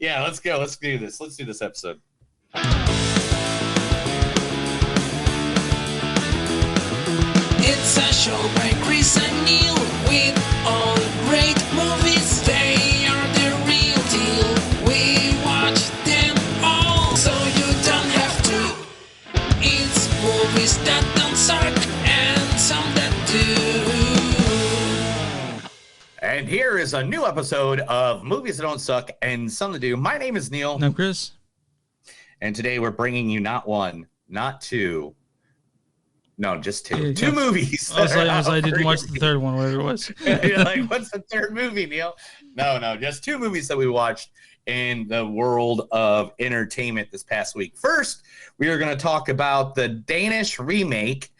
Yeah, let's go. Let's do this. Let's do this episode. It's a show by Chris and Neil with all great movies. They are the real deal. We watch them all, so you don't have to. It's movies that don't suck and some that do. And here is a new episode of Movies That Don't Suck and Some That Do. My name is Neil. I'm Chris. And today we're bringing you not one, not two. No, just two. Yeah, two movies. I didn't watch the third one, whatever it was. You're like, what's the third movie, Neil? No, just two movies that we watched in the world of entertainment this past week. First, we are going to talk about the Danish remake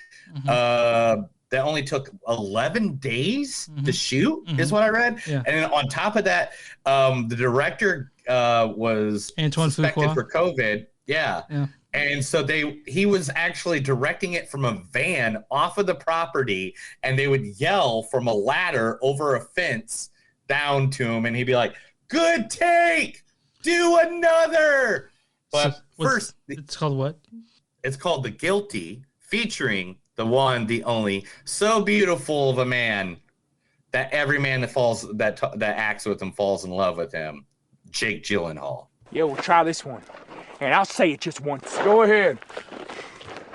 that only took 11 days to shoot, is what I read. Yeah. And then on top of that, the director was Antoine suspected Fuqua for COVID. Yeah. And so he was actually directing it from a van off of the property, and they would yell from a ladder over a fence down to him, and he'd be like, "Good take, do another." But so first, it's called what? It's called The Guilty, featuring the one, the only, so beautiful of a man that every man that acts with him falls in love with him, Jake Gyllenhaal. Yeah, we'll try this one. And I'll say it just once. Go ahead.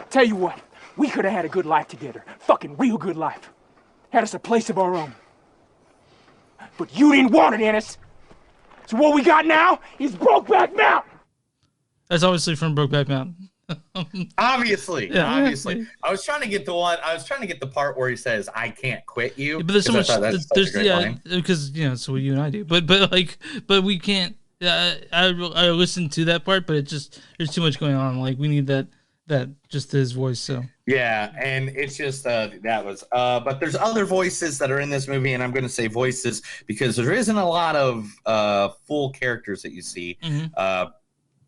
Tell you what, we could have had a good life together. Fucking real good life. Had us a place of our own. But you didn't want it, Ennis. So what we got now is Brokeback Mountain. That's obviously from Brokeback Mountain. Obviously. I was trying to get the part where he says, "I can't quit you." Yeah, but there's so much. Because it's what you and I do. But we can't. I listened to that part, but there's too much going on. Like we need that just his voice. So yeah, and it's just that was. But there's other voices that are in this movie, and I'm going to say voices because there isn't a lot of full characters that you see.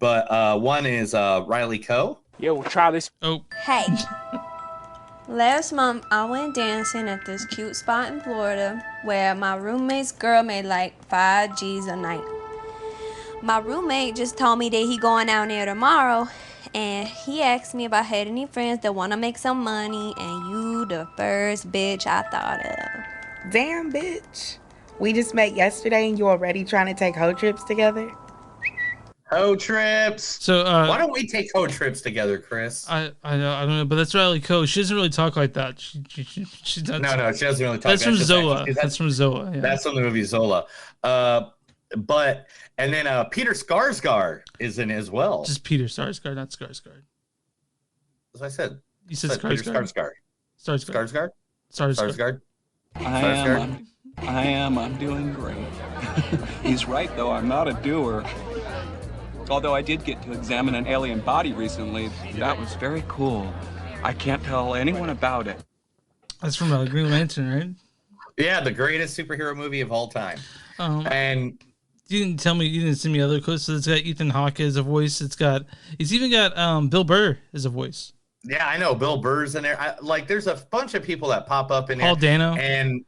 But one is Riley Coe. Yeah, we'll try this. Oh, hey. Last month, I went dancing at this cute spot in Florida where my roommate's girl made like 5 G's a night. My roommate just told me that he going out there tomorrow, and he asked me if I had any friends that want to make some money, and you the first bitch I thought of. Damn, bitch. We just met yesterday, and you already trying to take hoe trips together? Hoe trips. So why don't we take hoe trips together, Chris? I don't know, but that's Riley Coe. She doesn't really talk like that. She doesn't. No, she doesn't really talk. That's from Zola. That's from Zola. Yeah. That's from the movie Zola. And then Peter Skarsgård is in as well. Just Peter Skarsgård, not Skarsgård. As I said. You said Skarsgård. Skarsgård. Skarsgård. I'm doing great. He's right, though. I'm not a doer. Although I did get to examine an alien body recently. That was very cool. I can't tell anyone about it. That's from Green Lantern, right? Yeah, the greatest superhero movie of all time. And you didn't tell me, you didn't send me other clips. So it's got Ethan Hawke as a voice. It's even got Bill Burr as a voice. Yeah, I know Bill Burr's in there. There's a bunch of people that pop up in there. Paul Dano. And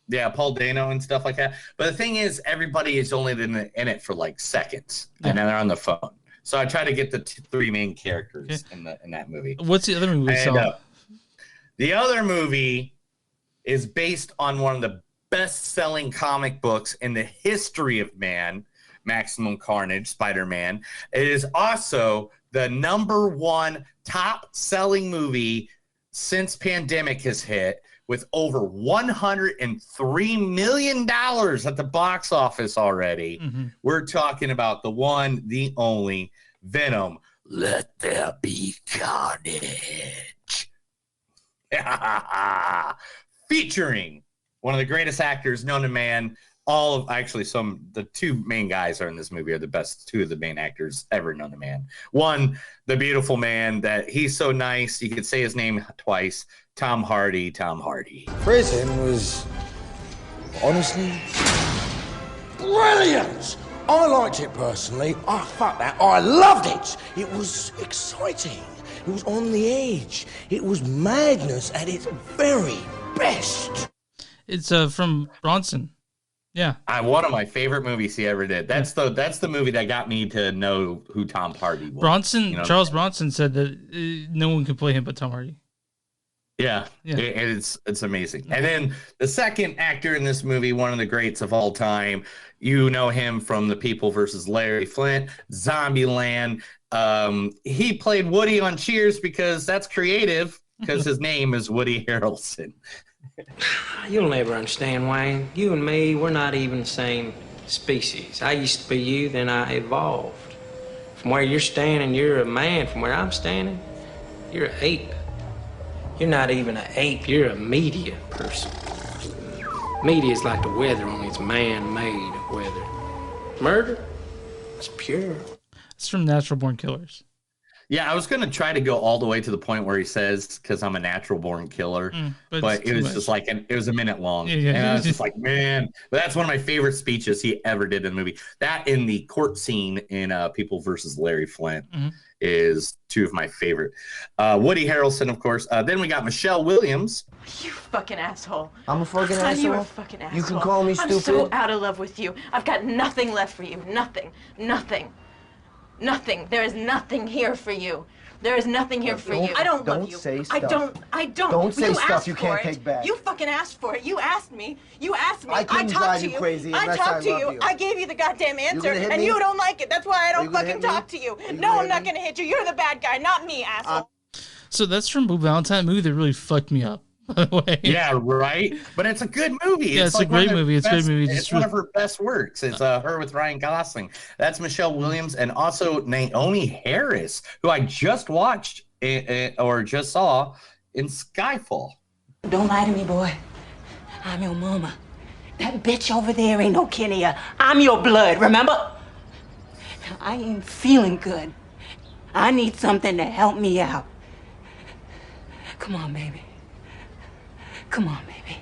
yeah, Paul Dano and stuff like that. But the thing is, everybody is only in it for like seconds, and then they're on the phone. So I try to get the three main characters in that movie. What's the other movie we saw? The other movie is based on one of the best-selling comic books in the history of man, Maximum Carnage, Spider-Man. It is also the #1 top-selling movie since pandemic has hit, with over $103 million at the box office already. We're talking about the one, the only, Venom. Let there be carnage. Featuring one of the greatest actors known to man. The two main guys are in this movie are the best two of the main actors ever known to man. One, the beautiful man that he's so nice, you could say his name twice, Tom Hardy. Prison was honestly brilliant. I liked it personally. I loved it. It was exciting. It was on the edge. It was madness at its very best. It's from Bronson. Yeah. One of my favorite movies he ever did. That's the movie that got me to know who Tom Hardy was. Charles Bronson said that no one could play him but Tom Hardy. Yeah. It's amazing. And then the second actor in this movie, one of the greats of all time, you know him from The People versus Larry Flint, Zombieland. He played Woody on Cheers because that's creative, because his name is Woody Harrelson. You'll never understand, Wayne. You and me, we're not even the same species. I used to be you, then I evolved. From where you're standing, you're a man. From where I'm standing, you're an ape. You're not even an ape, you're a media person. Media is like the weather, only it's man-made weather. Murder, it's pure. It's from Natural Born Killers. Yeah, I was going to try to go all the way to the point where he says, because I'm a natural born killer, but it was just like, it was a minute long. And I was just like, man, but that's one of my favorite speeches he ever did in the movie. That in the court scene in People versus Larry Flint is two of my favorite. Woody Harrelson, of course. Then we got Michelle Williams. You fucking asshole. I'm a fucking asshole? You're a fucking asshole. You can call me stupid? I'm so out of love with you. I've got nothing left for you. Nothing. Nothing. Nothing. There is nothing here for you. There is nothing here for you. I don't love you. Say stuff. I don't. Don't say stuff you can't take back. You fucking asked for it. You asked me. You asked me. I couldn't drive you crazy I talked to you. I gave you the goddamn answer, and you don't like it. That's why I don't fucking talk to you. No, I'm not gonna hit you. You're the bad guy, not me, asshole. So that's from Blue Valentine, movie that really fucked me up. By the way. Yeah, right. But it's a good movie. Yeah, it's like a great movie. It's a great movie. It's one of her best works. It's her with Ryan Gosling. That's Michelle Williams, and also Naomi Harris, who I just watched or just saw in Skyfall. Don't lie to me, boy. I'm your mama. That bitch over there ain't no kin of ya. I'm your blood, remember? Now, I ain't feeling good. I need something to help me out. Come on, baby. Come on, baby.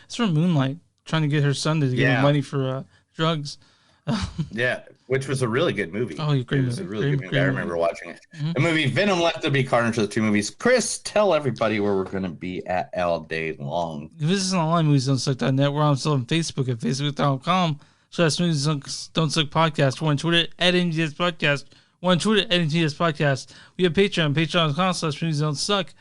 It's from Moonlight, trying to get her son to give her money for drugs. Yeah, which was a really good movie. Oh, great movie. It was a really good movie. I remember watching it. The movie Venom, There Be Carnage, the two movies. Chris, tell everybody where we're going to be at all day long. Visit us online, moviesdon'tsuck.net. We're on Facebook at facebook.com/movies don't suck podcast. We're on Twitter at MGS Podcast. We're on Twitter at MGS Podcast. We have Patreon, patreon.com/movies don't suck,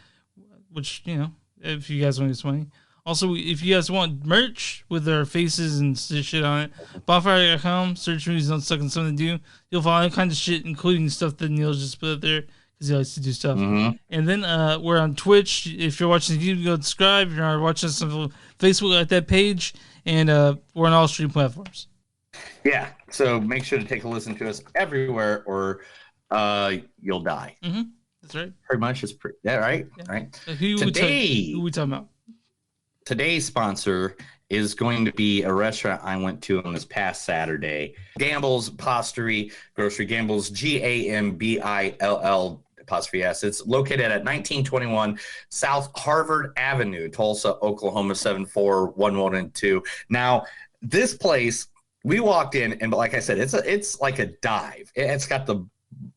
which, you know, if you guys want to get some money. Also, if you guys want merch with our faces and shit on it, bonfire.com, search Movies Don't Suck and Something to Do. You'll find all kinds of shit, including stuff that Neil's just put up there because he likes to do stuff. And then we're on Twitch. If you're watching the YouTube, go subscribe. If you're watching us on Facebook, at that page. And we're on all stream platforms. Yeah, so make sure to take a listen to us everywhere or you'll die. That's right. Pretty much. It's pretty. Yeah, right? Yeah. Right. Who we talking about? Today's sponsor is going to be a restaurant I went to on this past Saturday. Gamble's Pastory Grocery. Gamble's Gambill apostrophe S. It's located at 1921 South Harvard Avenue, Tulsa, Oklahoma 74112. Now, this place, we walked in, and like I said, it's like a dive. It's got the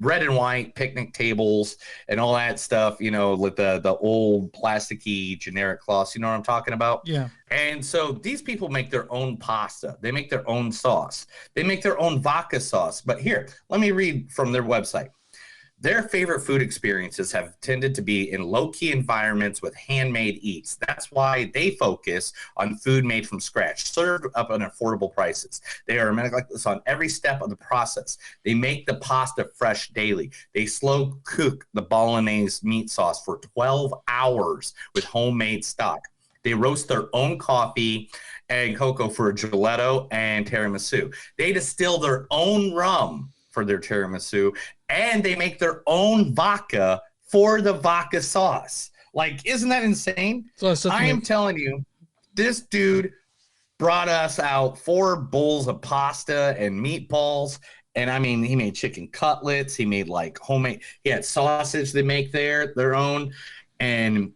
red and white picnic tables and all that stuff, you know, with the old plasticky generic cloths, you know what I'm talking about? Yeah. And so these people make their own pasta. They make their own sauce. They make their own vodka sauce. But here, let me read from their website. Their favorite food experiences have tended to be in low-key environments with handmade eats. That's why they focus on food made from scratch, served up at affordable prices. They are meticulous on every step of the process. They make the pasta fresh daily. They slow cook the bolognese meat sauce for 12 hours with homemade stock. They roast their own coffee and cocoa for gelato and tiramisu. They distill their own rum for their tiramisu, and they make their own vodka for the vodka sauce. Like, isn't that insane? I am telling you, this dude brought us out 4 bowls of pasta and meatballs. And I mean, he made chicken cutlets. He made like homemade, he had sausage they make their own. And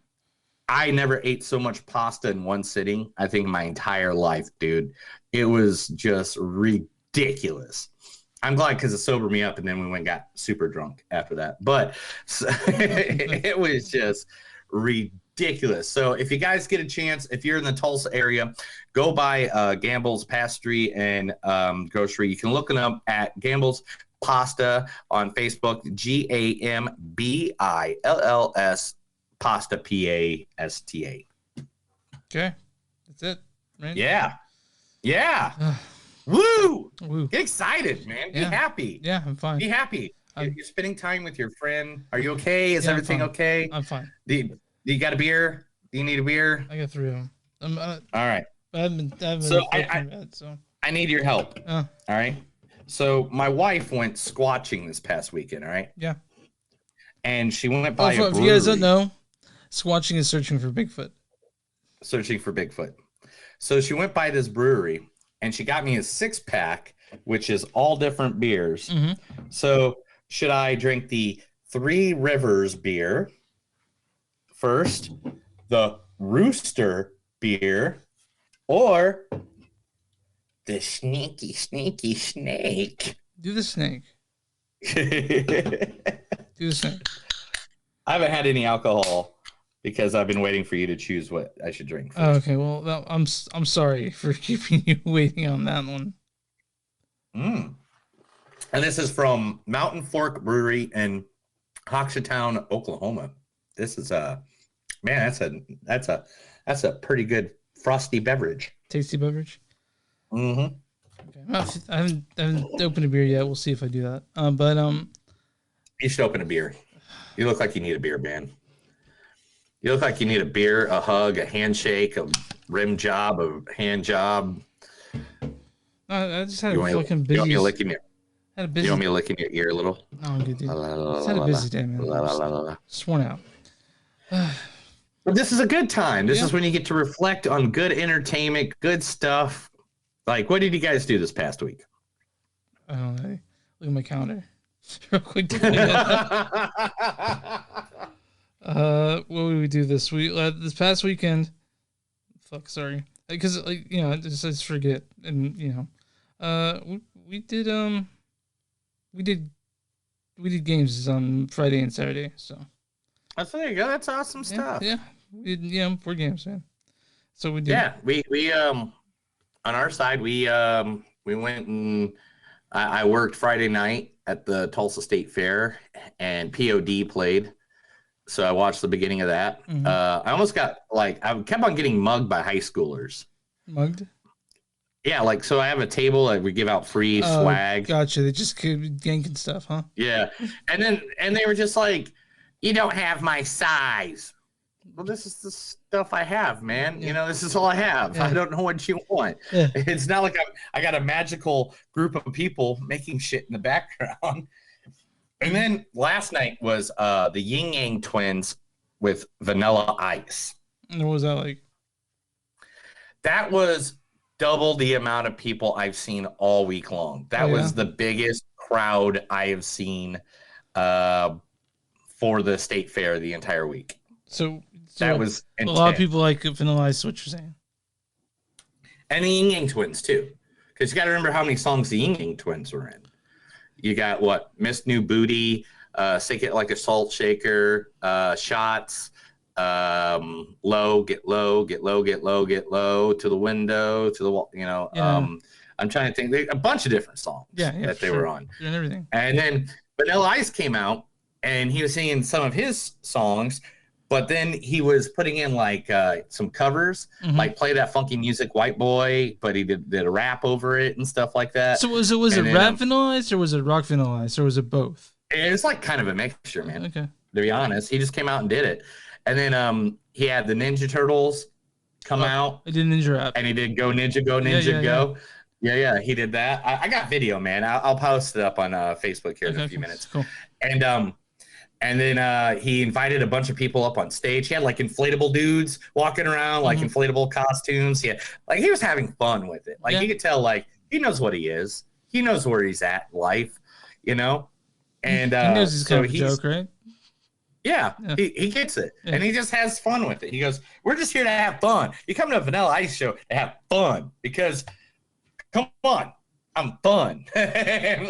I never ate so much pasta in one sitting, I think, my entire life, dude. It was just ridiculous. I'm glad because it sobered me up, and then we went and got super drunk after that. But it was just ridiculous. ridiculous. So if you guys get a chance, if you're in the Tulsa area, go by Gamble's Pastry and Grocery. You can look them up at Gamble's Pasta on Facebook, GAMBILLS Pasta, PASTA. Okay, that's it, right? Yeah. Woo! Woo! Get excited, man. Be happy. Yeah, I'm fine. Be happy. You're spending time with your friend. Are you okay? Is everything okay? I'm fine. Do you got a beer? Do you need a beer? I got 3 of them. All right. I haven't So so I need your help. All right. So my wife went squatching this past weekend. All right. Yeah. And she went by a brewery. If you guys don't know, squatching is searching for Bigfoot. Searching for Bigfoot. So she went by this brewery and she got me a 6-pack, which is all different beers. Mm-hmm. So should I drink the Three Rivers beer first, the Rooster beer, or the Sneaky Snake? Do the snake. Do the snake. I haven't had any alcohol because I've been waiting for you to choose what I should drink first. Oh, okay, well, I'm sorry for keeping you waiting on that one. And this is from Mountain Fork Brewery in Hoxatown, Oklahoma. This is that's a pretty good frosty beverage. Tasty beverage. Mm-hmm. Okay. Well, I haven't opened a beer yet. We'll see if I do that. But you should open a beer. You look like you need a beer, man. You look like you need a beer, a hug, a handshake, a rim job, a hand job. I just had a fucking busy. busy. You want me to lick in your ear a little? No, I'm good, dude. Just had a busy day, man. Just worn out. But this is a good time. This is when you get to reflect on good entertainment, good stuff. Like, what did you guys do this past week? I don't know. Look at my calendar. Real quick. What would we do this week? This past weekend? Fuck, sorry. Because I just forget, and we did games on Friday and Saturday. So. There you go. That's awesome stuff. Yeah, 4 games, man. So we did. Yeah, we on our side we went and I worked Friday night at the Tulsa State Fair and POD played. So I watched the beginning of that. Mm-hmm. I almost got I kept on getting mugged by high schoolers. Mugged? Yeah, so I have a table that we give out free swag. Gotcha. They just keep yanking stuff, huh? Yeah. And they were just like, you don't have my size. Well, this is the stuff I have, man. Yeah. This is all I have. Yeah. I don't know what you want. Yeah. It's not like I got a magical group of people making shit in the background. And then last night was the Yin Yang Twins with Vanilla Ice. And what was that like? That was double the amount of people I've seen all week long. That was the biggest crowd I have seen for the state fair the entire week. So that was intense. A lot of people like Vanilla Ice, what you're saying. And the Yin Yang Twins too. Because you got to remember how many songs the Yin Yang Twins were in. You got Miss New Booty, Shake It Like a Salt Shaker, Shots, Low, Get Low, Get Low, Get Low, Get Low, To the Window, To the Wall, I'm trying to think. A bunch of different songs that they were on. And everything. And then Vanilla Ice came out, and he was singing some of his songs, but then he was putting in some covers, like Play That Funky Music, White Boy, but he did a rap over it and stuff like that. So was it rap Vanilla Ice or was it rock Vanilla Ice or was it both? It was kind of a mixture, man. Okay. To be honest, he just came out and did it. And then he had the Ninja Turtles come out. He did Ninja Rap. And he did Go Ninja, Go Ninja, Go. Yeah, he did that. I got video, man. I'll post it up on Facebook here in a few minutes. Cool. And then he invited a bunch of people up on stage. He had inflatable dudes walking around, inflatable costumes. He was having fun with it. You could tell, he knows what he is. He knows where he's at in life, And he knows he's kind of a joke, right? Yeah. He gets it. Yeah. And he just has fun with it. He goes, we're just here to have fun. You come to a Vanilla Ice show to have fun because, come on, I'm fun. And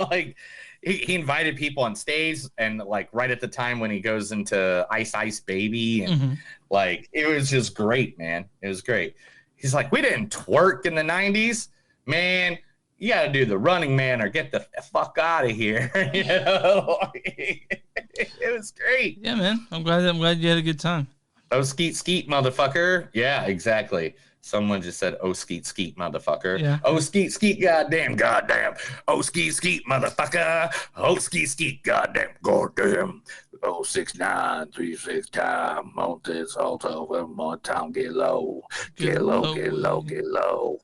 he invited people on stage, and like right at the time when he goes into Ice Ice Baby, and like it was just great, man. It was great. He's like, we didn't twerk in the 90s, man. You got to do the Running Man or get the fuck out of here. You know, it was great. Yeah, man. I'm glad you had a good time. Oh, skeet, skeet, motherfucker. Yeah, exactly. Someone just said, oh, skeet, skeet, motherfucker. Yeah. Oh, skeet, skeet, goddamn, goddamn. Oh, skeet, skeet, motherfucker. Oh, skeet, skeet, goddamn, goddamn. Oh, 6'9", 3'6" time. On this altar, one more time, get low. Get low, get low, get low.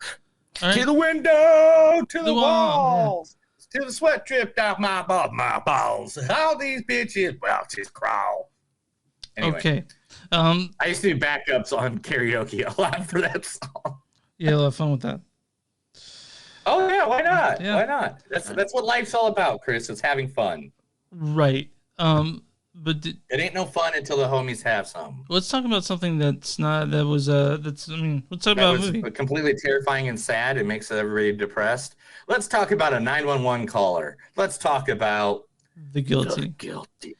Right. To the window, to the walls, yeah. to the sweat dripped off my balls. All these bitches, well, just crawl. Anyway, okay. I used to do backups on karaoke a lot for that song. Yeah, I'll have fun with that. Oh yeah, why not? Yeah. Why not? That's what life's all about, Chris. It's having fun. Right. But it ain't no fun until the homies have some. Let's talk about something that's not that was that's I mean, let's talk about a movie. Completely terrifying and sad. It makes everybody depressed. Let's talk about a 911 caller. Let's talk about The Guilty. The Guilty.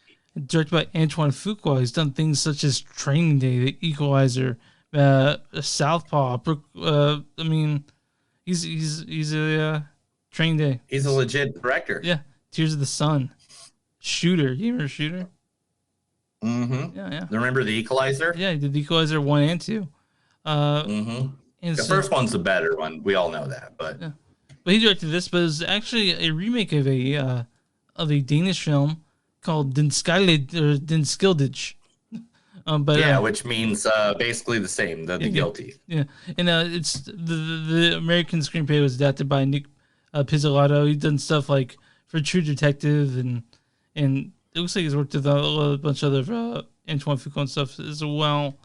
Directed by Antoine Fuqua. He's done things such as Training Day, The Equalizer, Southpaw. I mean, he's a Training Day. He's a legit director. Yeah. Tears of the Sun. Shooter. You remember Shooter? Mm-hmm. Yeah. Remember The Equalizer? Yeah, he did The Equalizer 1 and 2. The first one's the better one. We all know that, but but he directed this. But it's actually a remake of a Danish film called Den Skildage. Which means basically the same. The Guilty. Yeah, and it's the American screenplay was adapted by Nick Pizzolatto. He's done stuff like for True Detective and it looks like he's worked with a bunch of other Antoine Fuqua stuff as well.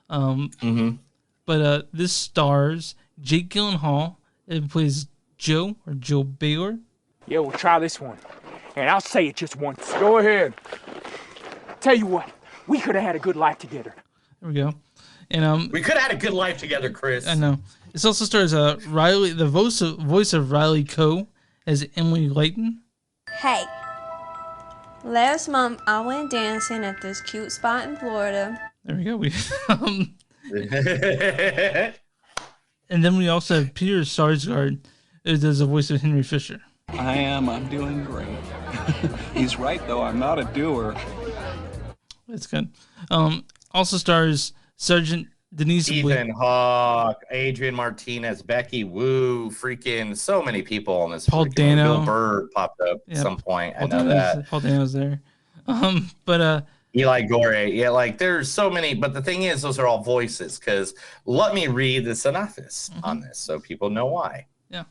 But this stars Jake Gyllenhaal. It plays Joe Baylor. Yeah, we'll try this one. And I'll say it just once. Go ahead. Tell you what, we could have had a good life together. There we go. And we could have had a good life together, Chris. I know. This also stars Riley, the voice of Riley Coe as Emily Layton. Hey. Last month, I went dancing at this cute spot in Florida. There we go. And then we also have Peter Sarsgaard, who does the voice of Henry Fisher. I'm doing great. He's right, though. I'm not a doer. That's good. Also stars Sergeant Denise Ethan Hawke, Adrian Martinez, Becky Wu, freaking so many people on this. Paul Dano. Bill Burr popped up at some point. I know that. Paul Dano's there. But Eli Gorey. Yeah, like there's so many. But the thing is, those are all voices. Because let me read the synopsis on this so people know why. Yeah.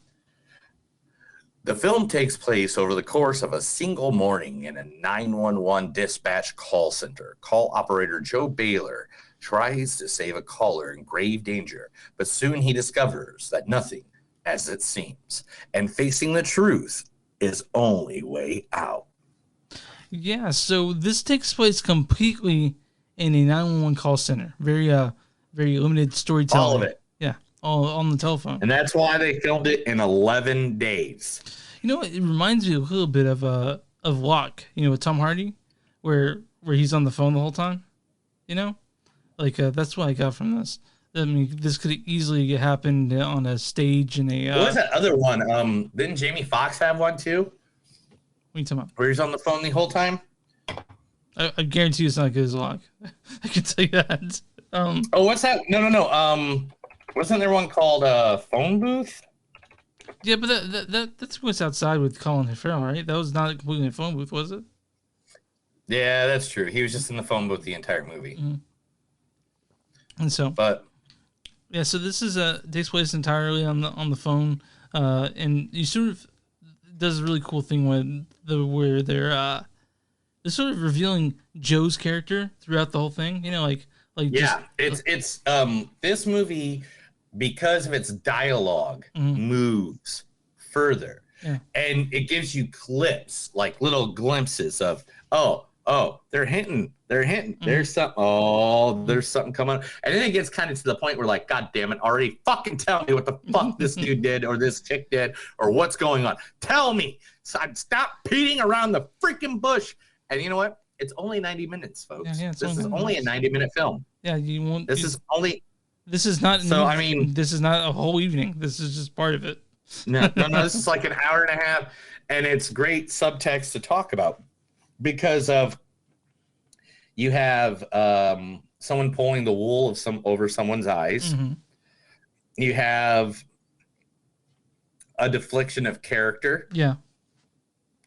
The film takes place over the course of a single morning in a 911 dispatch call center. Call operator Joe Baylor tries to save a caller in grave danger, but soon he discovers that nothing as it seems, and facing the truth is only way out. Yeah, so this takes place completely in a 911 call center. Very limited storytelling. All of it. Yeah, all on the telephone. And that's why they filmed it in 11 days. You know, it reminds me a little bit of Locke, with Tom Hardy, where he's on the phone the whole time. Like that's what I got from this. I mean, this could easily get happened on a stage in a. What was that other one? Didn't Jamie Foxx have one too? What are you talking about? Where he's on the phone the whole time? I guarantee you it's not as good as Locke. I can tell you that. What's that? No. Wasn't there one called Phone Booth? Yeah, but that's what's outside with Colin Farrell, right? That was not completely a phone booth, was it? Yeah, that's true. He was just in the phone booth the entire movie. Mm-hmm. And so, yeah. So this is takes place entirely on the phone, and you sort of does a really cool thing where they're sort of revealing Joe's character throughout the whole thing. Yeah, it's this movie, because of its dialogue, moves further, and it gives you clips, like little glimpses of they're hinting. There's something. There's something coming. And then it gets kind of to the point where, like, God damn it, already fucking tell me what the fuck this dude did or this chick did or what's going on. Tell me. Stop beating around the freaking bush. And you know what? It's only 90 minutes, folks. This is only a 90-minute film. Yeah, you won't. This is only. This is not. So I mean, this is not a whole evening. This is just part of it. No. This is like an hour and a half, and it's great subtext to talk about because of you have someone pulling the wool over someone's eyes. Mm-hmm. You have a deflection of character. Yeah.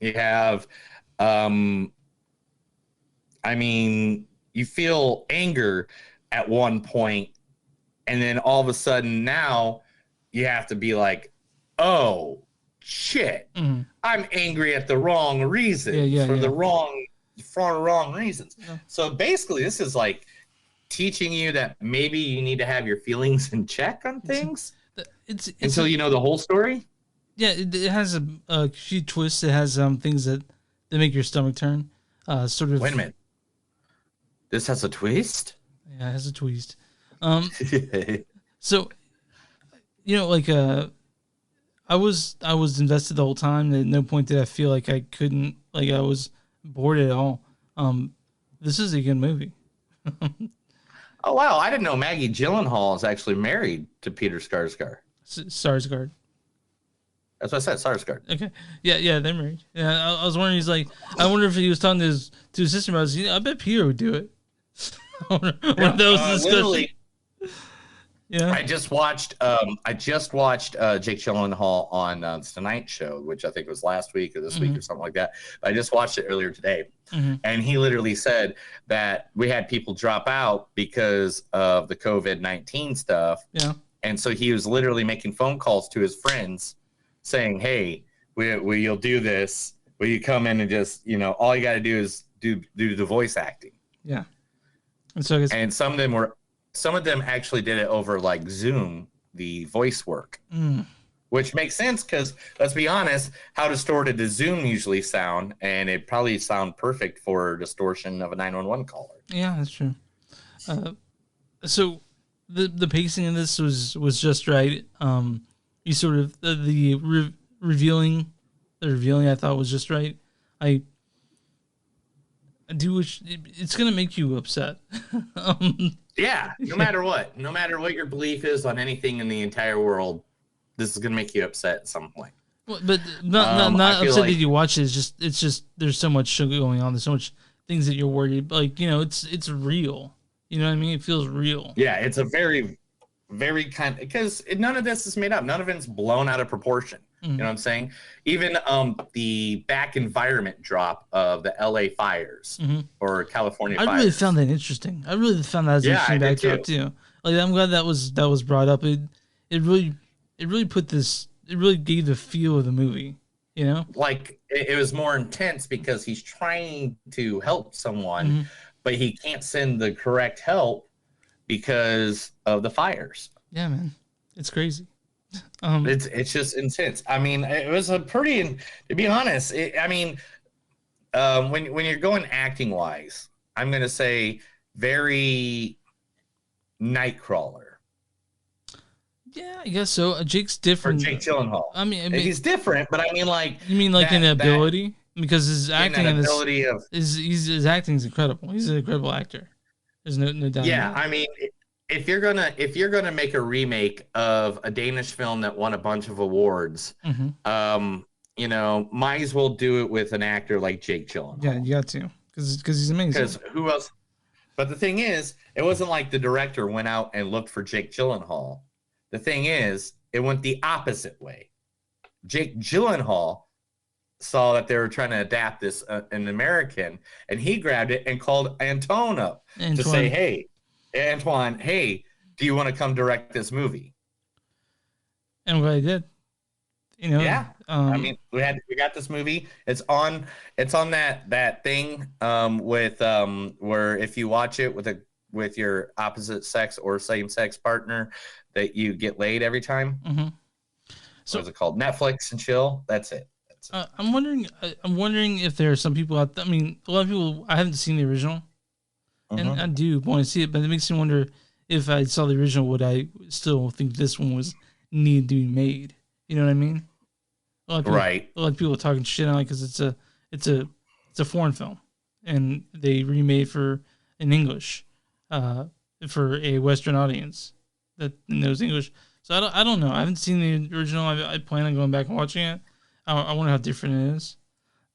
You have, you feel anger at one point, and then all of a sudden now you have to be like, oh, shit. Mm-hmm. I'm angry at the wrong reasons the wrong reasons. Yeah. So basically, this is like teaching you that maybe you need to have your feelings in check on things until you know the whole story. Yeah, it has a few twists. It has things that make your stomach turn. Sort of. Wait a minute. This has a twist? Yeah, it has a twist. So, like I was invested the whole time. At no point did I feel like I couldn't, like I was bored at all. This is a good movie. Oh wow! I didn't know Maggie Gyllenhaal is actually married to Peter Skarsgård. Skarsgård. That's what I said, Skarsgård. Okay. Yeah, they're married. Yeah, I was wondering. He's like, I wonder if he was talking to his sister about. I bet Peter would do it. Literally. Yeah. I just watched Jake Gyllenhaal on The Tonight Show, which I think was last week or this week or something like that. I just watched it earlier today, and he literally said that we had people drop out because of the COVID-19 stuff. Yeah. And so he was literally making phone calls to his friends saying, hey, you'll do this. Will you come in and just, all you got to do is do the voice acting. Yeah. And so some of them actually did it over like Zoom, the voice work, which makes sense because let's be honest, how distorted does Zoom usually sound? And it probably sound perfect for distortion of a 911 caller. Yeah, that's true. So the pacing in this was just right. You sort of the revealing I thought was just right. I do wish it's gonna make you upset. Yeah, no matter what your belief is on anything in the entire world, this is gonna make you upset at some point. Well, but not upset that you watch it. It's just there's so much going on. There's so much things that you're worried. Like it's real. You know what I mean? It feels real. Yeah, it's a very, very because none of this is made up. None of it's blown out of proportion. You know what I'm saying? Even the back environment drop of the LA fires or California fires. I really found that interesting. I really found that as an interesting backdrop too. Like I'm glad that was brought up. It really put this. It really gave the feel of the movie. Like it was more intense because he's trying to help someone, but he can't send the correct help because of the fires. Yeah, man, it's crazy. It's just intense. I mean, it was a pretty. To be honest, when you're going acting wise, I'm gonna say very Nightcrawler. Yeah, I guess so. Jake's different. Or Jake Gyllenhaal. I mean, he's different, but I mean, like you mean like in ability because his acting in this ability of his acting is incredible. He's an incredible actor. There's no doubt. Yeah, I mean. If you're gonna make a remake of a Danish film that won a bunch of awards, might as well do it with an actor like Jake Gyllenhaal. Yeah, you got to, because he's amazing. Because who else? But the thing is, it wasn't like the director went out and looked for Jake Gyllenhaal. The thing is, it went the opposite way. Jake Gyllenhaal saw that they were trying to adapt this in American, and he grabbed it and called Antoine up to say, hey. Antoine, hey, do you want to come direct this movie? And what I did, yeah. I mean, we got this movie. It's on that thing with where if you watch it with your opposite sex or same sex partner, that you get laid every time. So what's it called? Netflix and chill. That's it. I'm wondering if there are some people out there. I mean, a lot of people. I haven't seen the original. And I do want to see it, but it makes me wonder if I saw the original, would I still think this one was needed to be made? You know what I mean? Right. A lot of people talking shit on it because it's a foreign film, and they remade in English, for a Western audience that knows English. So I don't know. I haven't seen the original. I plan on going back and watching it. I wonder how different it is.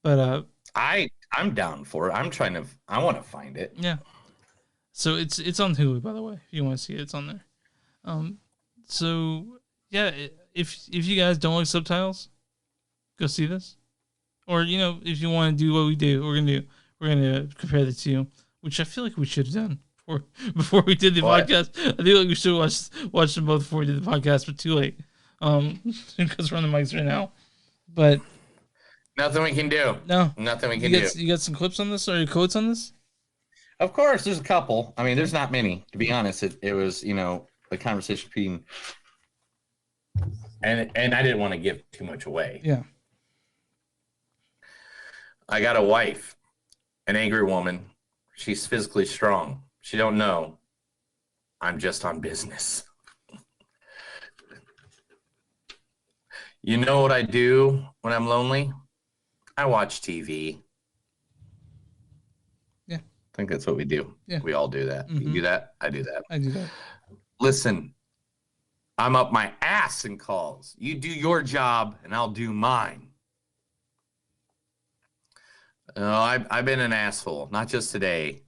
But I'm down for it. I want to find it. yeah. So it's on Hulu, by the way. If you want to see it, it's on there. So yeah, if you guys don't like subtitles, go see this. Or if you want to do what we do, we're gonna compare the two, which I feel like we should have done before we did the podcast. I feel like we should watch them both before we did the podcast, but too late. Because we're on the mics right now. But nothing we can do. No, nothing we can do. You got some clips on this, or your quotes on this? Of course, there's a couple. I mean, there's not many, to be honest. It was a conversation between, and I didn't want to give too much away. Yeah. I got a wife, an angry woman. She's physically strong. She don't know. I'm just on business. You know what I do when I'm lonely? I watch TV. Yeah. I think that's what we do. Yeah. We all do that. Mm-hmm. You do that? I do that. I do that. Listen, I'm up my ass in calls. You do your job and I'll do mine. I've been an asshole, not just today,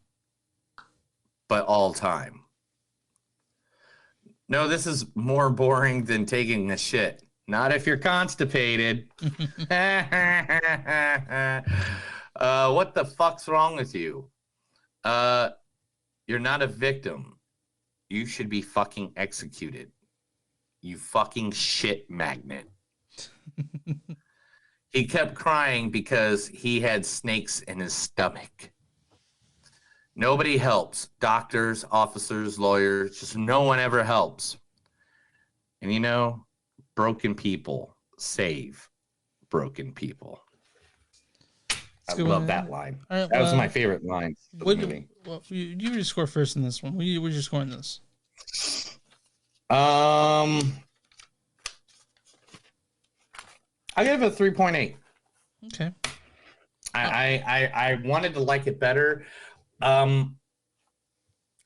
but all time. No, this is more boring than taking a shit. Not if you're constipated. What the fuck's wrong with you? You're not a victim. You should be fucking executed. You fucking shit magnet. He kept crying because he had snakes in his stomach. Nobody helps. Doctors, officers, lawyers, just no one ever helps. And broken people save broken people. I love that line. Right, that was my favorite line. You just score first in this one. What'd you score in this? I give it a 3.8. Okay. I wanted to like it better. I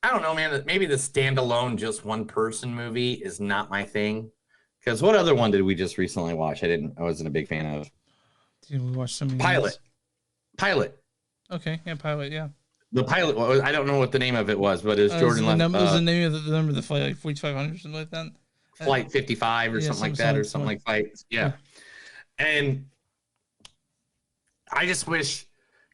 don't know, man. Maybe the standalone, just one person movie is not my thing. Because what other one did we just recently watch? I wasn't a big fan of. Did we watch some Pilot. Okay, yeah, Pilot, yeah. The Pilot. I don't know what the name of it was, but it was Jordan. Was the name of the number of the flight, like 4500 or something like that? Flight 55 or something like that, or something like flight. Yeah. And I just wish,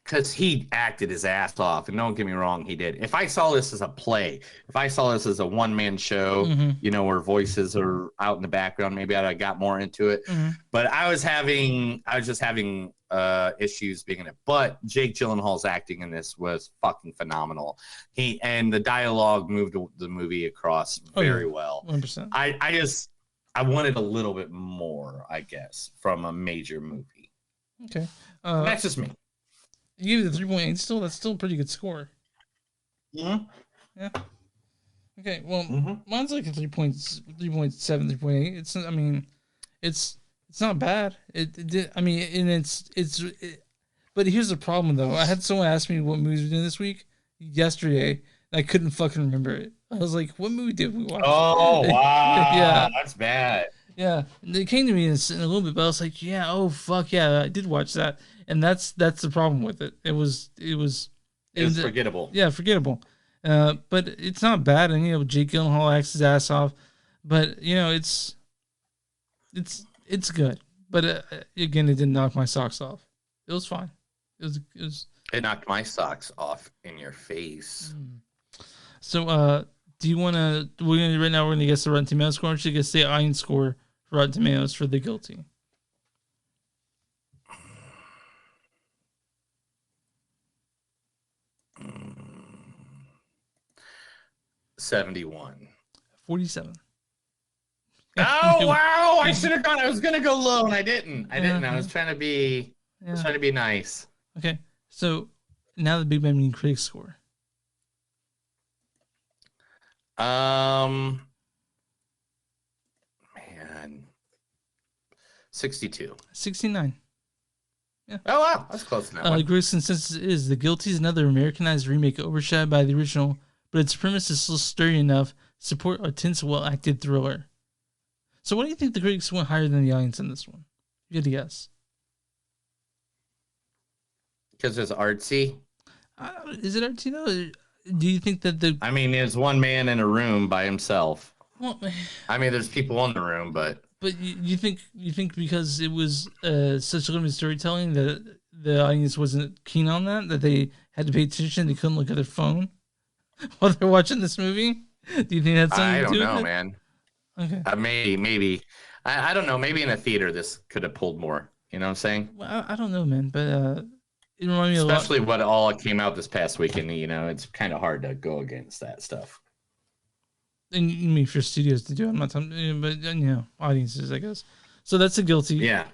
because he acted his ass off, and don't get me wrong, he did. If I saw this as a play, if I saw this as a one-man show, where voices are out in the background, maybe I'd have got more into it. But I was just having issues being in it. But Jake Gyllenhaal's acting in this was fucking phenomenal. And the dialogue moved the movie across very well. 100%. I wanted a little bit more, I guess, from a major movie. Okay. That's just me. You gave it a 3.8 still? That's still a pretty good score. Mm-hmm. Yeah. Okay, well, mine's like a 3.7, 3.8. It's not bad. But here's the problem, though. I had someone ask me what movies we're doing this week yesterday, and I couldn't fucking remember it. I was like, what movie did we watch? Oh, wow. Yeah. That's bad. Yeah. It came to me in a little bit, but I was like, yeah, oh, fuck, yeah, I did watch that. And that's the problem with it. It was forgettable. Yeah, forgettable. But it's not bad. And, Jake Gyllenhaal acts his ass off. But, it's good. But, again, it didn't knock my socks off. It was fine. It knocked my socks off in your face. So, do you want to? We're going to guess the Rotten Tomatoes score. Or should we guess the Iron score for Rotten Tomatoes for The Guilty? $71. 47. Oh wow! I should have gone. I was gonna go low, and I didn't. I was trying to be. I was trying to be nice. Okay, so now the Big Bang Critics score. Man, 62. 69. Yeah. Oh, wow. That's close enough. Gross consensus is The Guilty is another Americanized remake overshadowed by the original, but its premise is still sturdy enough to support a tense, well-acted thriller. So why do you think the critics went higher than the audience in this one? You had to guess. Because it's artsy. Is it artsy, though? Do you think that the... I mean, there's one man in a room by himself. Well, I mean, there's people in the room, but... But you think because it was such limited storytelling that the audience wasn't keen on that they had to pay attention, they couldn't look at their phone while they're watching this movie? Do you think that's something to do with it? I don't know, man. Okay. Maybe. I don't know. Maybe in a theater this could have pulled more. You know what I'm saying? Well, I don't know, man. But it reminded me a lot. Especially what all came out this past weekend. You know, it's kind of hard to go against that stuff. And you mean for studios to do it, I'm not talking, but you know, audiences, I guess. So that's a guilty. Yeah.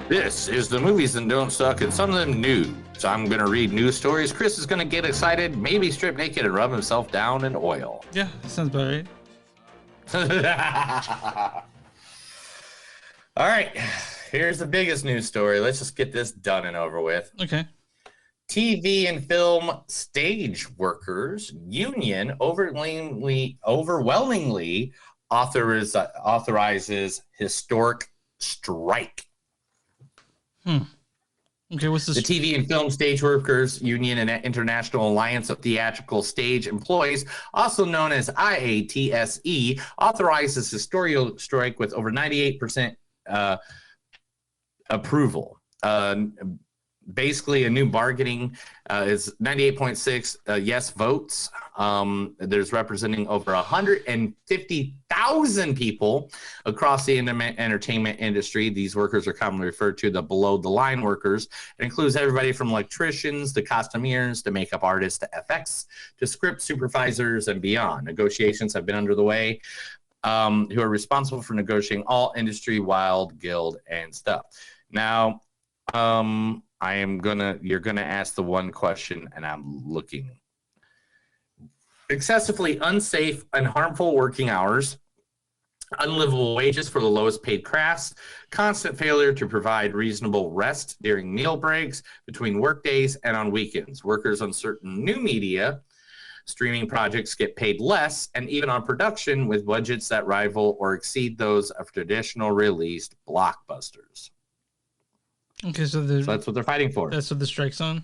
This is the movies that don't suck and some of them new. So I'm going to read news stories. Chris is going to get excited, maybe strip naked and rub himself down in oil. Yeah, that sounds about right. All right. Here's the biggest news story. Let's just get this done and over with. Okay. TV and film stage workers union overwhelmingly authorizes historic strike. Okay, what's this? The TV and Film Stage Workers Union and International Alliance of Theatrical Stage Employees, also known as IATSE, authorizes historical strike with over 98% approval. Basically, a new bargaining is 98.6 yes votes. There's representing over 150,000 people across the entertainment industry. These workers are commonly referred to the below-the-line workers. It includes everybody from electricians to costumiers to makeup artists to FX to script supervisors and beyond. Negotiations have been under the way, who are responsible for negotiating all industry-wide guild and stuff. Now, you're gonna ask the one question, and I'm looking. Excessively unsafe and harmful working hours, unlivable wages for the lowest paid crafts, constant failure to provide reasonable rest during meal breaks, between work days, and on weekends. Workers on certain new media streaming projects get paid less, and even on production with budgets that rival or exceed those of traditional released blockbusters. Okay, so that's what they're fighting for. That's what the strike's on.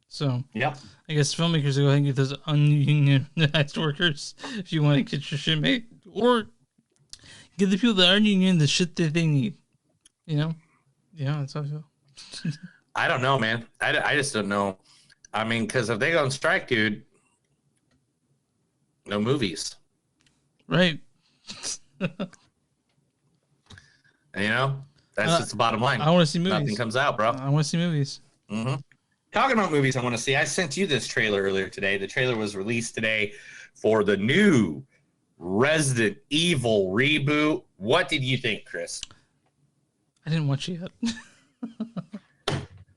So yep. I guess filmmakers go ahead and get those ununionized workers if you want to get your shit made, or give the people that aren't union the shit that they need. You know, yeah, that's how I feel. I don't know, man. I just don't know. I mean, because if they go on strike, dude, no movies. Right. You know. That's just the bottom line. I want to see movies. Nothing comes out, bro. I want to see movies. Mm-hmm. Talking about movies I want to see, I sent you this trailer earlier today. The trailer was released today for the new Resident Evil reboot. What did you think, Chris? I didn't watch it yet.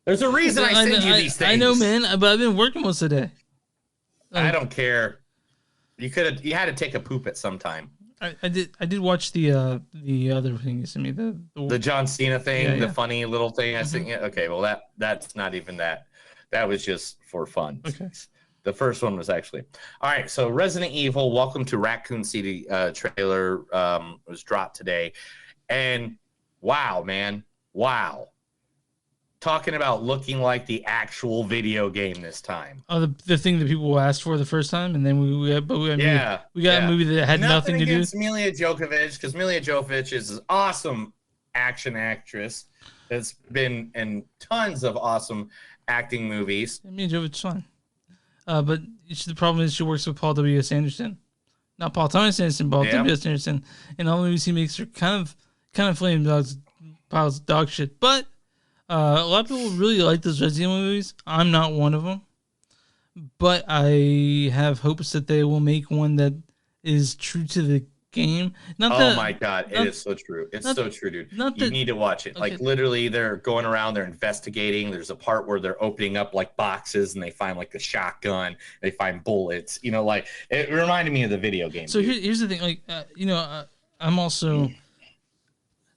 There's a reason I send you these things. I know, man, but I've been working most of the day. I don't care. You had to take a poop at some time. I did watch the other thing you sent me, the John Cena thing, the funny little thing. I think okay, well that's not even that. That was just for fun. Okay. The first one was actually all right. So Resident Evil: Welcome to Raccoon City trailer was dropped today, and wow, man, wow. Talking about looking like the actual video game this time. Oh, the thing that people asked for the first time, and then we got a movie that had nothing to do with Milla Jovovich, because Milla Jovovich is an awesome action actress that's been in tons of awesome acting movies. Milla Jovovich's fine, but the problem is she works with Paul W.S. Anderson, not Paul Thomas Anderson, Paul W.S. Anderson, and all the movies he makes are kind of flame piles of dog shit, but. A lot of people really like those Resident Evil movies. I'm not one of them, but I have hopes that they will make one that is true to the game. My god, it is so true. It's so true, dude. You need to watch it. Okay. Like literally, they're going around, they're investigating. There's a part where they're opening up like boxes and they find like the shotgun. They find bullets. You know, like it reminded me of the video game. So here's the thing, like I'm also.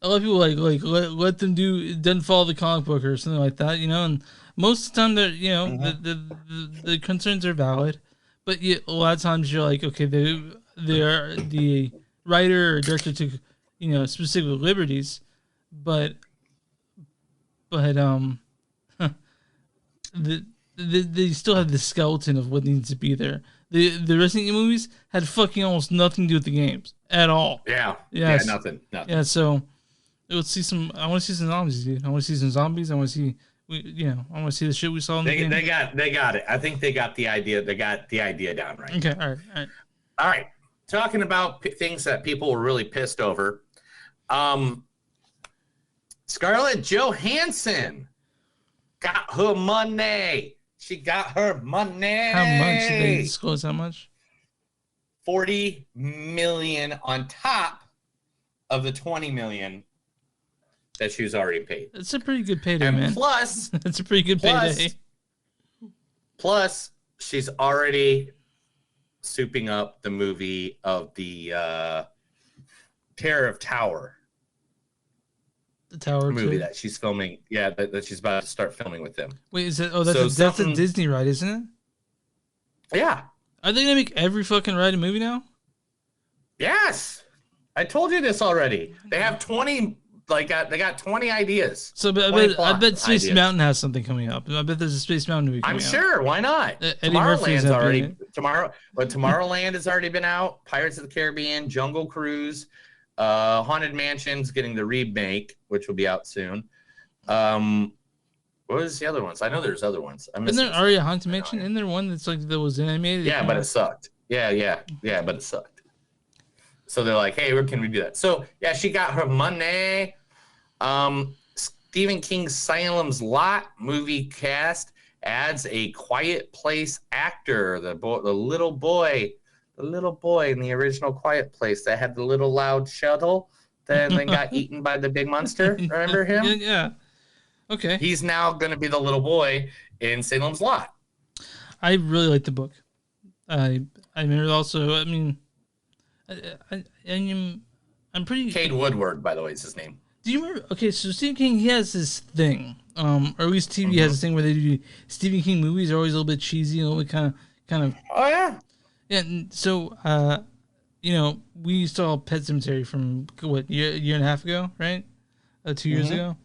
A lot of people let them doesn't follow the comic book or something like that, and most of the time they're the concerns are valid, but a lot of times you're like, okay, the writer or director took specific liberties, but they still have the skeleton of what needs to be there. The Resident Evil movies had fucking almost nothing to do with the games at all. Yeah, nothing. Yeah, so let's see some. I want to see some zombies, dude. I want to see some zombies. I want to see, I want to see the shit we saw in the game. They got it. I think they got the idea. They got the idea down right. Okay, all right. Talking about things that people were really pissed over. Scarlett Johansson got her money. She got her money. How much did they disclose? How much? $40 million on top of the $20 million that she was already paid. That's a pretty good payday, man. Plus, that's a pretty good payday. Plus, she's already souping up the movie of the Terror of Tower. The Tower movie 2? that she's filming. Yeah, that she's about to start filming with them. Wait, is it? Oh, that's a Disney ride, isn't it? Yeah. Are they gonna make every fucking ride a movie now? Yes, I told you this already. They have 20. They got 20 ideas. So, I bet Space Mountain has something coming up. I bet there's a Space Mountain movie coming out. I'm sure. Why not? Tomorrowland has already been out. Pirates of the Caribbean, Jungle Cruise, Haunted Mansion's getting the remake, which will be out soon. What was the other ones? I know there's other ones. Isn't there Aria Haunted Mansion? Isn't there one that's that was animated? Yeah, but it sucked. Yeah, but it sucked. So they're like, hey, where can we do that? So yeah, she got her money. Stephen King's Salem's Lot movie cast adds a Quiet Place actor, the little boy in the original Quiet Place that had the little loud shuttle that then got eaten by the big monster. Remember him? Yeah. Okay. He's now going to be the little boy in Salem's Lot. I really like the book. I remember also. I mean, I'm pretty. Cade Woodward, by the way, is his name. Do you remember? Okay, so Stephen King, he has this thing, or at least TV has this thing where they do Stephen King movies are always a little bit cheesy, a little bit kind of. Oh yeah. Yeah. And so, we saw Pet Sematary from what year and a half ago, right? 2 years ago.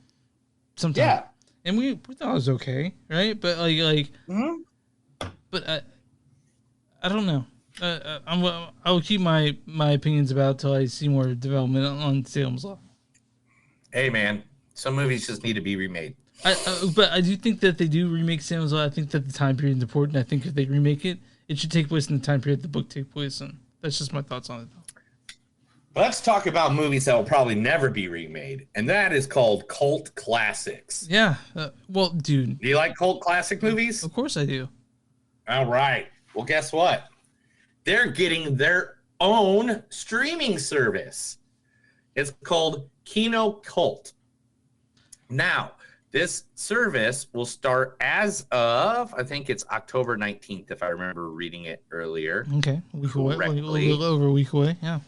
Sometime. Yeah. And we thought it was okay, right? But but I don't know. I will keep my opinions about it till I see more development on Salem's Lot. Hey man, some movies just need to be remade. But I do think that they do remake Salem's Lot. I think that the time period is important. I think if they remake it, it should take place in the time period the book takes place in. That's just my thoughts on it, though. Let's talk about movies that will probably never be remade, and that is called cult classics. Yeah. Well, dude. Do you like cult classic movies? Of course I do. All right. Well, guess what? They're getting their own streaming service. It's called Kino Cult. Now, this service will start as of, I think it's October 19th, if I remember reading it earlier. Okay. A little over a week away, yeah.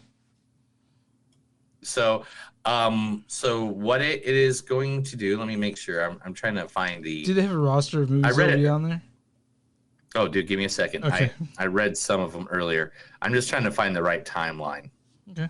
So what it is going to do, let me make sure. I'm trying to find the... Do they have a roster of movies already on there? Oh, dude, give me a second. Okay. I read some of them earlier. I'm just trying to find the right timeline. Okay.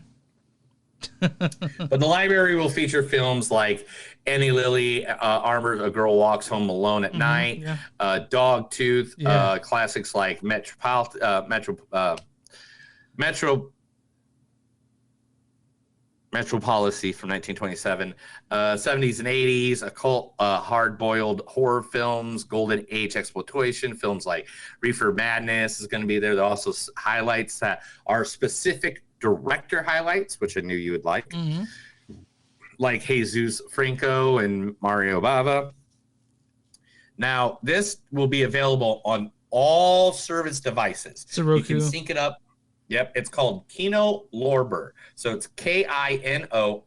But the library will feature films like Annie Lily, Armored, A Girl Walks Home Alone at Night, Dogtooth, classics like Metropolicy from 1927, 70s and 80s, occult, hard-boiled horror films, golden age exploitation, films like Reefer Madness is going to be there. There are also highlights that are specific director highlights, which I knew you would like, like Jesus Franco and Mario Bava. Now, this will be available on all service devices. Roku. You can sync it up. Yep, it's called Kino Lorber. So it's KINOLORBER,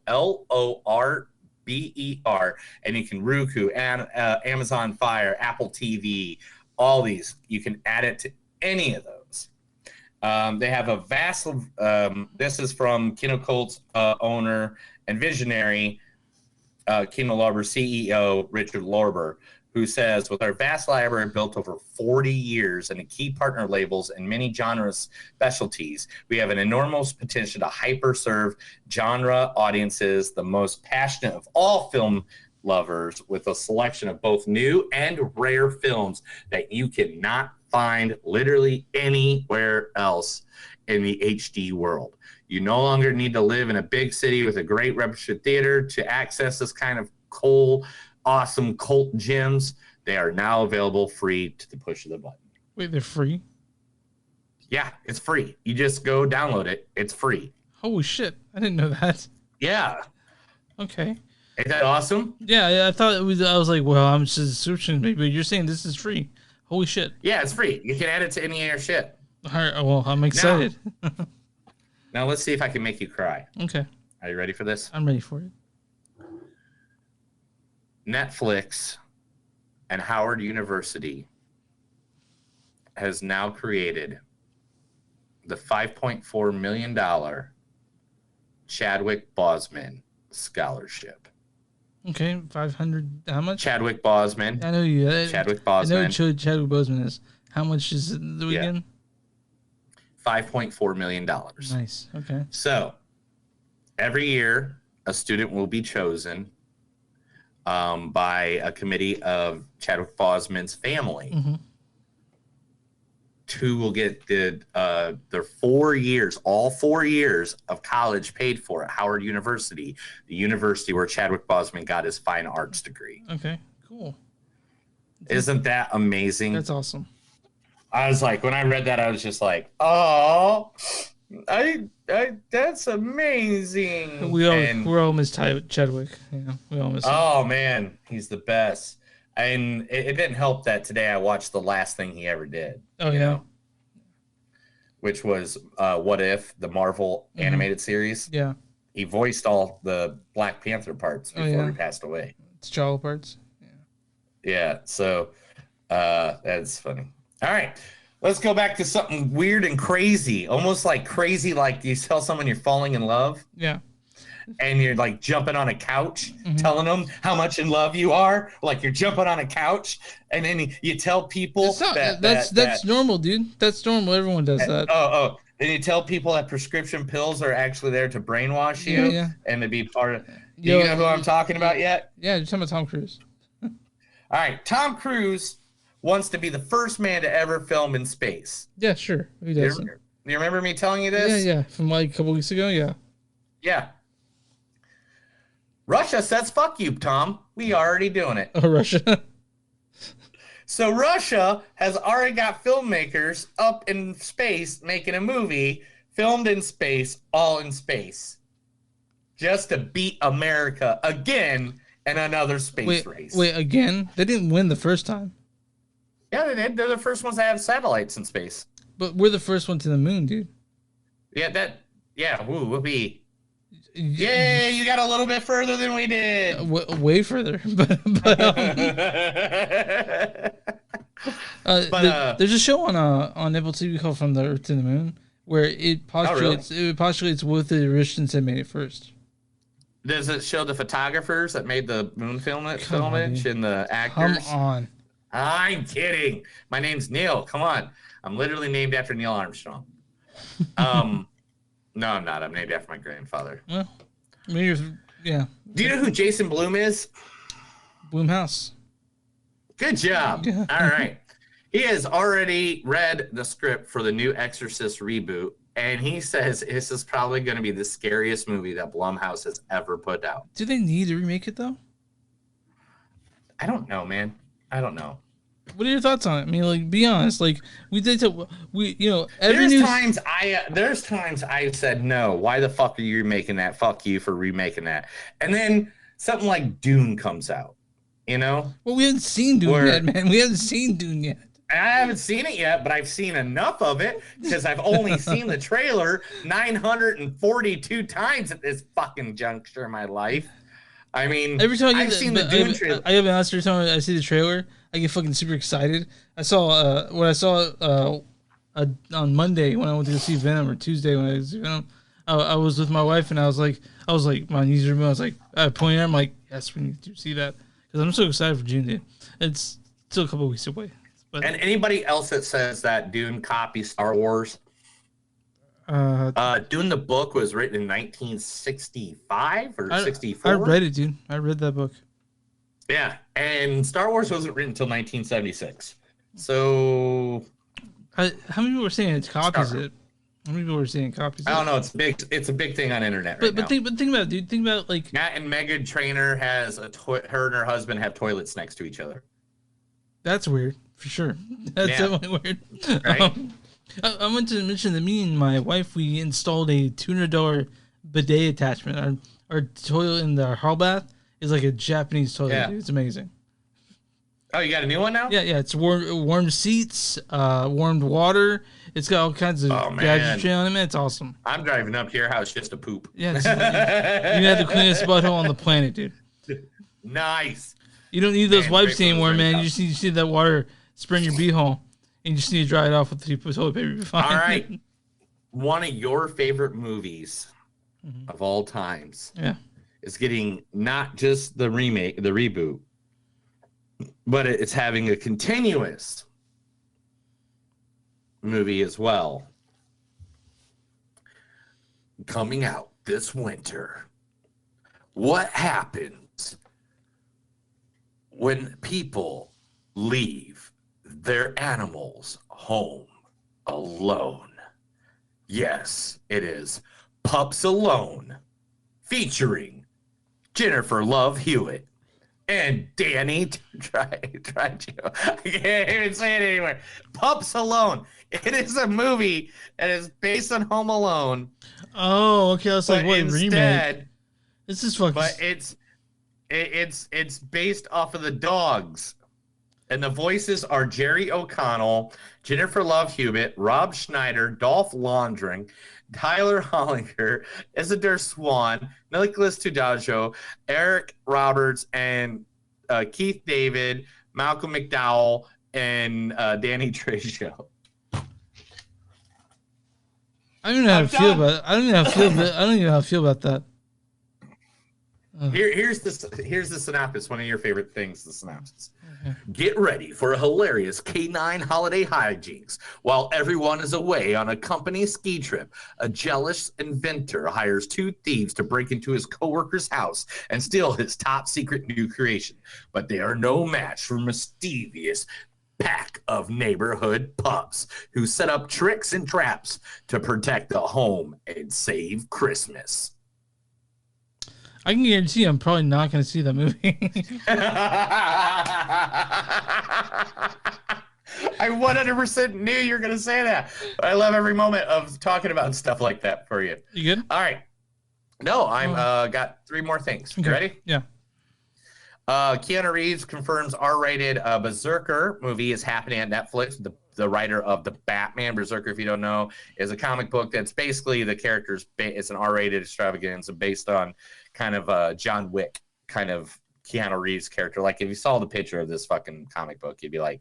and you can Roku, and Amazon Fire, Apple TV, all these. You can add it to any of those. They have a vast. This is from Kinocult's owner and visionary, Kino Lorber CEO Richard Lorber, who says, with our vast library built over 40 years and key partner labels and many genres specialties, we have an enormous potential to hyper-serve genre audiences, the most passionate of all film lovers, with a selection of both new and rare films that you cannot find literally anywhere else in the HD world. You no longer need to live in a big city with a great reputed theater to access this kind of cool, awesome cult gems. They are now available free to the push of the button. Wait, they're free? Yeah, it's free. You just go download it. It's free. Holy shit. I didn't know that. Yeah. Okay. Ain't that awesome? Yeah, I thought it was, I was like, well, I'm just a subscription, but you're saying this is free. Holy shit. Yeah, it's free. You can add it to any of your shit. All right, well, I'm excited. Now let's see if I can make you cry. Okay. Are you ready for this? I'm ready for it. Netflix and Howard University has now created the $5.4 million Chadwick Boseman Scholarship. Okay, 500. How much? Chadwick Boseman. I know you. Chadwick Boseman. I know who Chadwick Boseman is. How much is it again? $5.4 million. Nice. Okay. So every year, a student will be chosen by a committee of Chadwick Boseman's family. Mm-hmm. Two will get their 4 years, all 4 years of college paid for at Howard University, the university where Chadwick Boseman got his fine arts degree. Okay, cool. Isn't that amazing? That's awesome. I was like, when I read that, I was just like, oh, that's amazing. We all miss Chadwick. Yeah, we all miss him. Oh man, he's the best. And it didn't help that today I watched the last thing he ever did. Oh, yeah. Which was What If, the Marvel animated series. Yeah. He voiced all the Black Panther parts before he passed away. It's T'Challa parts. Yeah, so that's funny. All right, let's go back to something weird and crazy. Almost like crazy, like you tell someone you're falling in love. Yeah. And you're like jumping on a couch, telling them how much in love you are. Like you're jumping on a couch, and then you tell people that's normal, dude. That's normal. Everyone does that. Oh. Then you tell people that prescription pills are actually there to brainwash you and to be part of. Do you know who I'm talking about yet? Yeah, you're talking about Tom Cruise. All right, Tom Cruise wants to be the first man to ever film in space. Yeah, sure. Who doesn't? You remember me telling you this? Yeah. From like a couple weeks ago. Yeah. Yeah. Russia says, fuck you, Tom. We already doing it. Oh, Russia. So Russia has already got filmmakers up in space making a movie filmed in space, all in space. Just to beat America again in another space race. Wait, again? They didn't win the first time. Yeah, they did. They're the first ones to have satellites in space. But we're the first one to the moon, dude. Yeah, whoopee. Yay, you got a little bit further than we did. Way further. There's a show on Apple TV called From the Earth to the Moon where it postulates what the Russians had made it first. Does it show the photographers that made the moon filmage and the actors? Come on. I'm kidding. My name's Neil. Come on. I'm literally named after Neil Armstrong. No, I'm not. I'm named after my grandfather. Well, yeah. Do you know who Jason Blum is? Blumhouse. Good job. Yeah. All right. He has already read the script for the new Exorcist reboot, and he says this is probably going to be the scariest movie that Blumhouse has ever put out. Do they need to remake it, though? I don't know, man. I don't know. What are your thoughts on it? I mean, like, be honest. Like, there's times I said no. Why the fuck are you remaking that? Fuck you for remaking that. And then something like Dune comes out. You know? Well, we haven't seen Dune yet, man. We haven't seen Dune yet. I haven't seen it yet, but I've seen enough of it because I've only seen the trailer 942 times at this fucking juncture in my life. I mean, every time I've seen the Dune trailer. I have an answer. Every time I see the trailer, I get fucking super excited. I saw on Monday when I went to go see Venom, or Tuesday when I was see Venom. I was with my wife, and I was like, my knees are moving. I was like, I pointed. I'm like, yes, we need to see that because I'm so excited for June, dude. It's still a couple weeks away. But And anybody else that says that Dune copies Star Wars, Dune the book was written in 1965 or 64. I read it, dude. I read that book. Yeah, and Star Wars wasn't written until 1976. So, how many people were saying it copies it? How many people were saying copies? I don't know. It's big. It's a big thing on internet right now. Think about it, dude. Think about like Matt and Megan Trainor has her and her husband have toilets next to each other. That's weird for sure. That's definitely weird. Right? I want to mention that me and my wife, we installed a $200 bidet attachment. Our toilet in the hall bath is like a Japanese toilet. Yeah. Dude. It's amazing. Oh, you got a new one now? Yeah. It's warm seats, warmed water. It's got all kinds of gadgetry on it, man. It's awesome. I'm driving up to your house just to poop. Yeah, you have the cleanest butthole on the planet, dude. Nice. You don't need those wipes anymore, man. You just need that water spray in your beehole, and you just need to dry it off with the toilet paper. You're fine. All right. One of your favorite movies of all times is getting not just the remake, the reboot, but it's having a continuous movie as well. Coming out this winter. What happens when people leave their animals home alone? Yes, it is Pups Alone, featuring Jennifer Love Hewitt and Danny. Try to. I can't even say it anywhere. Pups Alone. It is a movie that is based on Home Alone. Oh, okay. I was like, what remake? This is fucking. But it's based off of the dogs. And the voices are Jerry O'Connell, Jennifer Love Hewitt, Rob Schneider, Dolph Lundgren, Tyler Hollinger, Isidore Swan, Nicholas Tudajo, Eric Roberts, and Keith David, Malcolm McDowell, and Danny Trejo. I don't know how to feel about it. I don't even know how to feel about that. Here's the synopsis. One of your favorite things, the synopsis. Get ready for a hilarious K9 holiday hijinks. While everyone is away on a company ski trip, a jealous inventor hires two thieves to break into his coworker's house and steal his top secret new creation. But they are no match for mischievous pack of neighborhood pups who set up tricks and traps to protect the home and save Christmas. I can guarantee I'm probably not going to see that movie. I 100% knew you were going to say that. I love every moment of talking about stuff like that for you. You good? All right. No, I'm got three more things. You ready? Yeah. Keanu Reeves confirms R-rated Berserker movie is happening at Netflix. The writer of the Batman, Berserker, if you don't know, is a comic book that's basically the characters. It's an R-rated extravaganza based on kind of John Wick, kind of Keanu Reeves character. Like if you saw the picture of this fucking comic book, you'd be like,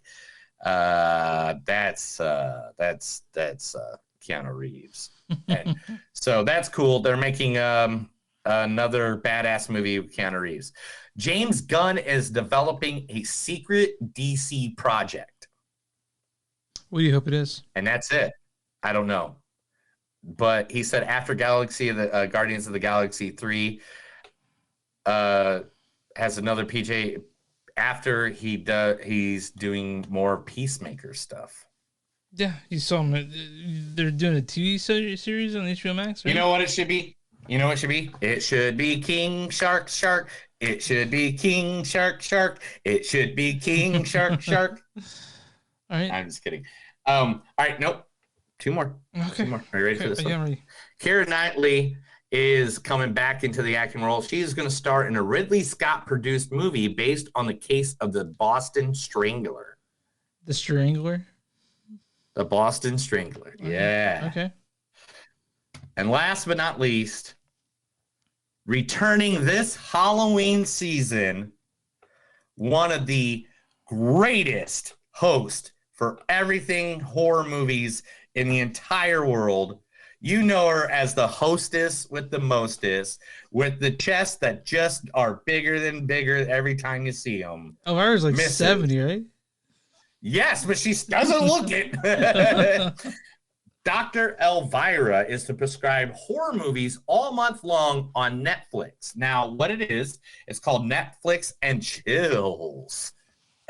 that's Keanu Reeves. And so that's cool. They're making another badass movie with Keanu Reeves. James Gunn is developing a secret DC project. What do you hope it is? And that's it. I don't know. But he said after Guardians of the Galaxy 3 has another PJ after he's doing more Peacemaker stuff. Yeah, you saw him. They're doing a TV series on HBO Max, right? You know what it should be? It should be King Shark Shark. It should be King Shark Shark. It should be King Shark Shark. All right. I'm just kidding. All right, nope. Two more. Okay. 2 more. Are you ready for this one? I'm ready. Keira Knightley is coming back into the acting role. She is going to star in a Ridley Scott-produced movie based on the case of the Boston Strangler. The Strangler? The Boston Strangler. Okay. Yeah. Okay. And last but not least, returning this Halloween season, one of the greatest hosts for everything horror movies in the entire world. You know her as the hostess with the mostest, with the chests that just are bigger than bigger every time you see them. Elvira's like 70, right? Yes, but she doesn't look it. Dr. Elvira is to prescribe horror movies all month long on Netflix. Now, what it is, it's called Netflix and Chills.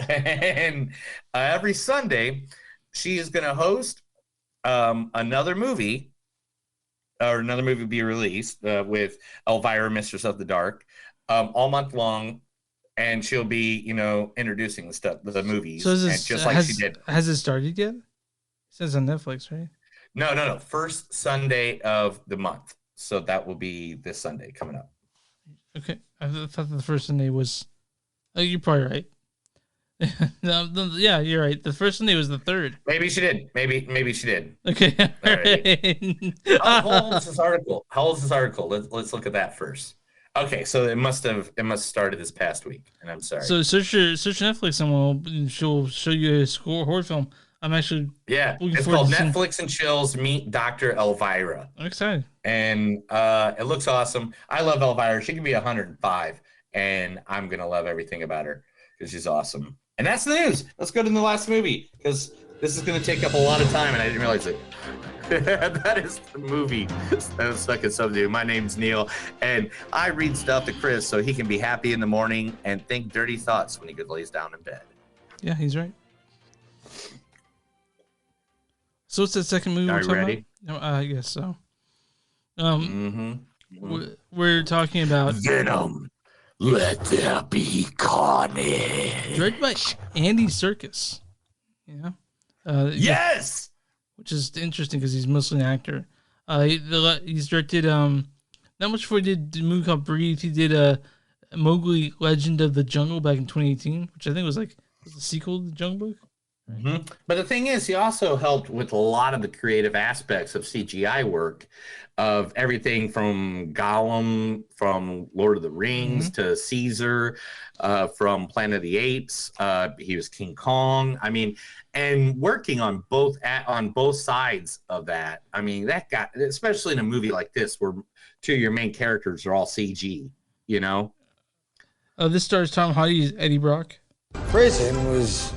And every Sunday, she is going to host another movie, or another movie be released with Elvira, Mistress of the Dark, all month long. And she'll be, introducing the movies. So is this, just like she did. Has it started yet? It says on Netflix, right? No. First Sunday of the month. So that will be this Sunday coming up. Okay. I thought the first Sunday was... Oh, you're probably right. Yeah, you're right. The first Sunday was the 3rd. Maybe she did. Maybe she did. Okay. Right. How old is this article? Let's look at that first. Okay, so it must have started this past week, and I'm sorry. So search Netflix and she'll show you a horror film. I'm actually it's called Netflix and Chills Meet Dr. Elvira. I'm excited. And it looks awesome. I love Elvira. She can be 105, and I'm gonna love everything about her because she's awesome. And that's the news. Let's go to the last movie because this is gonna take up a lot of time, and I didn't realize it. That is the movie that was Suck and Subdue. My name's Neil, and I read stuff to Chris so he can be happy in the morning and think dirty thoughts when he lays down in bed. Yeah, he's right. So what's that second movie Are you ready? About? No, I guess so. We're talking about Venom. Let there be carnage. Directed by Andy Serkis. Yeah. Yes. Which is interesting because he's mostly an actor. He's directed not much before he did a movie called Breathe. He did Mowgli: Legend of the Jungle back in 2018, which I think was a sequel to the Jungle Book. Mm-hmm. But the thing is, he also helped with a lot of the creative aspects of CGI work, of everything from Gollum, from Lord of the Rings to Caesar, from Planet of the Apes. He was King Kong. I mean, and working on both sides of that. I mean, that got, especially in a movie like this where two of your main characters are all CG. This stars Tom Hardy as Eddie Brock. Prison was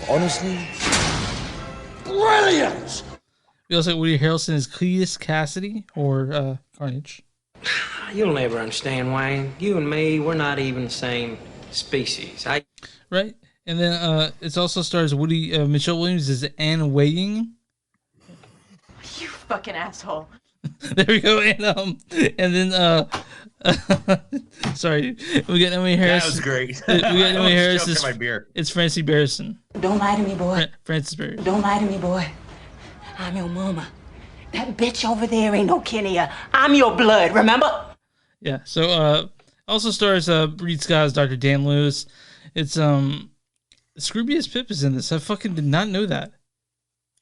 honestly brilliant. We also have Woody Harrelson as Cletus Cassidy, or Carnage. You'll never understand, Wayne. You and me, we're not even the same species. Right? And then it also stars Michelle Williams as Anne Weying. You fucking asshole. There we go. And then sorry, we got Emily Harris. That was great. We got Emily Harris. My beer. It's Francie Barrison. Don't lie to me, boy. Francis Barry. Don't lie to me, boy. I'm your mama. That bitch over there ain't no Kenya. I'm your blood, remember? Yeah. So also stars Reed Scott as Dr. Dan Lewis. It's Scroobius Pip is in this. I fucking did not know that.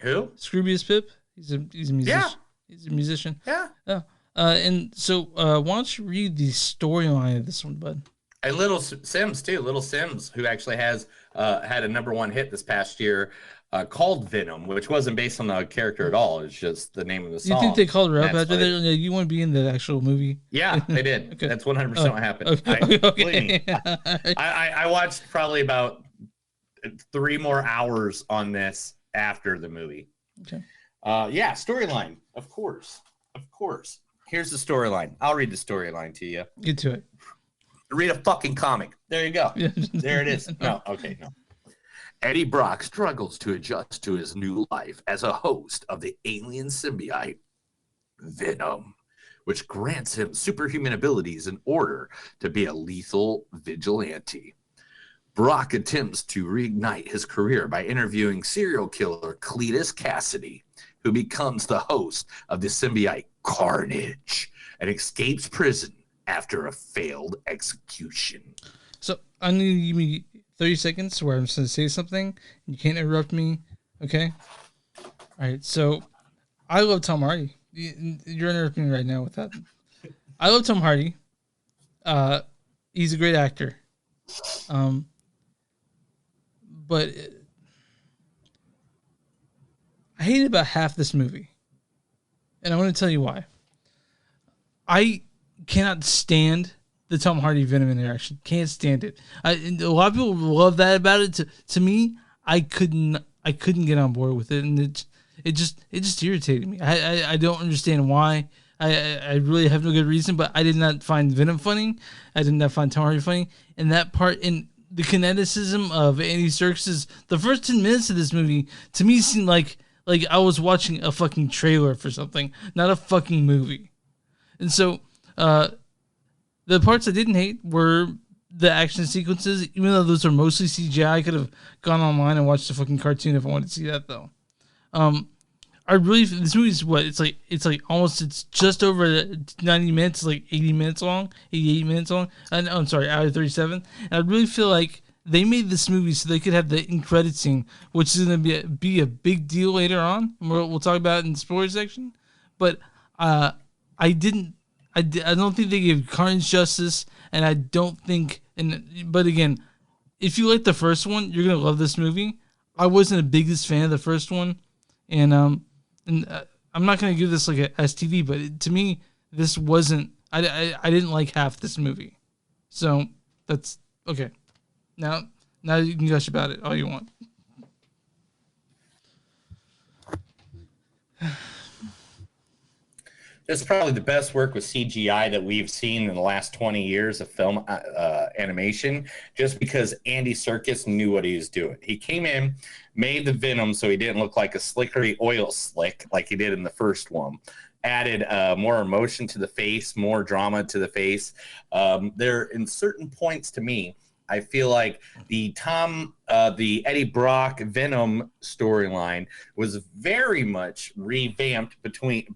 Who? Scroobius Pip. He's a musician. Yeah. He's a musician. Yeah. Yeah. And so why don't you read the storyline of this one, bud? And Little Sims too. Little Sims, who actually has had a #1 hit this past year, called Venom, which wasn't based on the character at all. It's just the name of the song. You think they called her up after that? You want to be in the actual movie? Yeah, they did. Okay. That's 100% what happened. Okay. I watched probably about 3 more hours on this after the movie. Okay. Yeah, storyline. Of course. Here's the storyline. I'll read the storyline to you. Get to it. Read a fucking comic. There you go. There it is. No. Eddie Brock struggles to adjust to his new life as a host of the alien symbiote Venom, which grants him superhuman abilities in order to be a lethal vigilante. Brock attempts to reignite his career by interviewing serial killer Cletus Cassidy, who becomes the host of the symbiote Carnage and escapes prison after a failed execution. So I need you to give me 30 seconds where I'm just going to say something. You can't interrupt me, okay? All right, so I love Tom Hardy. You're interrupting me right now with that. I love Tom Hardy. He's a great actor. But I hated about half this movie. And I want to tell you why. I cannot stand the Tom Hardy Venom interaction. Can't stand it. A lot of people love that about it. To me, I couldn't get on board with it, and it just irritated me. I don't understand why. I really have no good reason, but I did not find Venom funny. I did not find Tom Hardy funny. And that part, in the kineticism of Andy Serkis, the first 10 minutes of this movie, to me seemed like I was watching a fucking trailer for something, not a fucking movie. And so, the parts I didn't hate were the action sequences, even though those are mostly CGI. I could have gone online and watched the fucking cartoon if I wanted to see that, though. This movie's it's just over 90 minutes, like 80 minutes long, 88 minutes long. I'm sorry, out of 37. And I really feel like they made this movie so they could have the end credit scene, which is going to be a big deal later on. We'll talk about it in the spoiler section. But I don't think they gave Carnage justice, and I don't think. But again, if you like the first one, you're gonna love this movie. I wasn't the biggest fan of the first one, and I'm not gonna give this like a STD, but to me, this wasn't. I didn't like half this movie, so that's okay. Now you can gush about it all you want. This is probably the best work with CGI that we've seen in the last 20 years of film animation, just because Andy Serkis knew what he was doing. He came in, made the Venom so he didn't look like a slickery oil slick like he did in the first one. Added more emotion to the face, more drama to the face. There, in certain points to me, I feel like the Eddie Brock Venom storyline was very much revamped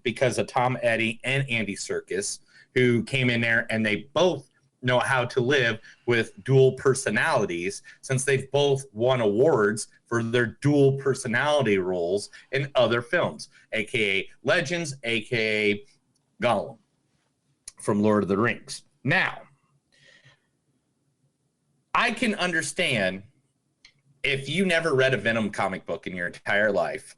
because of Tom Eddie and Andy Serkis, who came in there and they both know how to live with dual personalities, since they've both won awards for their dual personality roles in other films, aka Legends, aka Gollum from Lord of the Rings. Now, I can understand if you never read a Venom comic book in your entire life,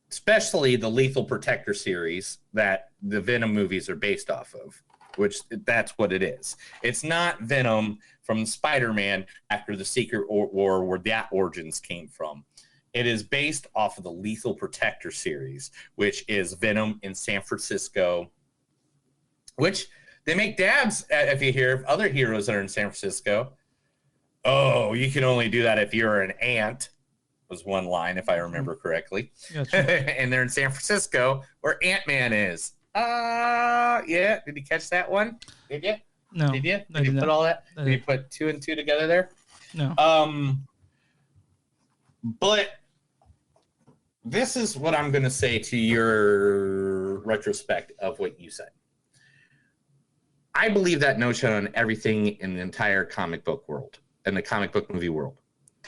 especially the Lethal Protector series that the Venom movies are based off of, which that's what it is. It's not Venom from Spider-Man after the Secret War where that origins came from. It is based off of the Lethal Protector series, which is Venom in San Francisco, which they make dabs at, if you hear of other heroes that are in San Francisco. Oh, you can only do that if you're an ant, was one line, if I remember correctly. Gotcha. And they're in San Francisco, where Ant-Man is. Yeah. Did you catch that one? Did you? No. Did you? Did you put all that? Did you put 2 and 2 together there? No. But this is what I'm going to say to your retrospect of what you said. I believe that notion on everything in the entire comic book world, in the comic book movie world.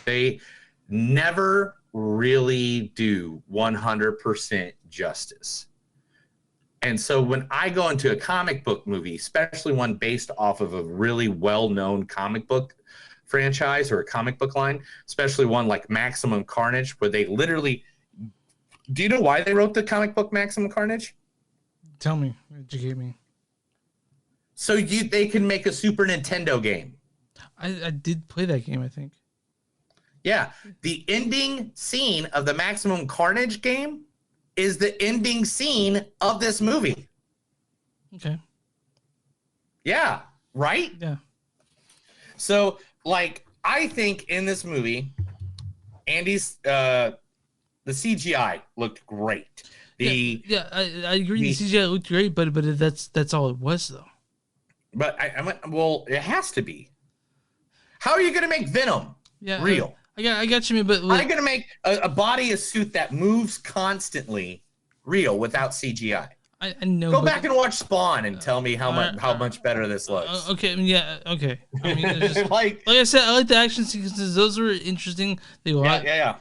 They never really do 100% justice. And so when I go into a comic book movie, especially one based off of a really well-known comic book franchise or a comic book line, especially one like Maximum Carnage, where they literally... Do you know why they wrote the comic book Maximum Carnage? Tell me. Educate me. So they can make a Super Nintendo game. I did play that game, I think. Yeah. The ending scene of the Maximum Carnage game is the ending scene of this movie. Okay. Yeah. Right? Yeah. So, like, I think in this movie, Andy's the CGI looked great. I agree. The CGI looked great, but that's all it was, though. But well, it has to be. How are you going to make Venom real? I got you, but how are you going to make a body, a suit that moves constantly real without CGI? I know. Go back and watch Spawn and tell me how much better this looks. Okay, okay. I mean, just, like I said, I like the action sequences; those were interesting. Yeah.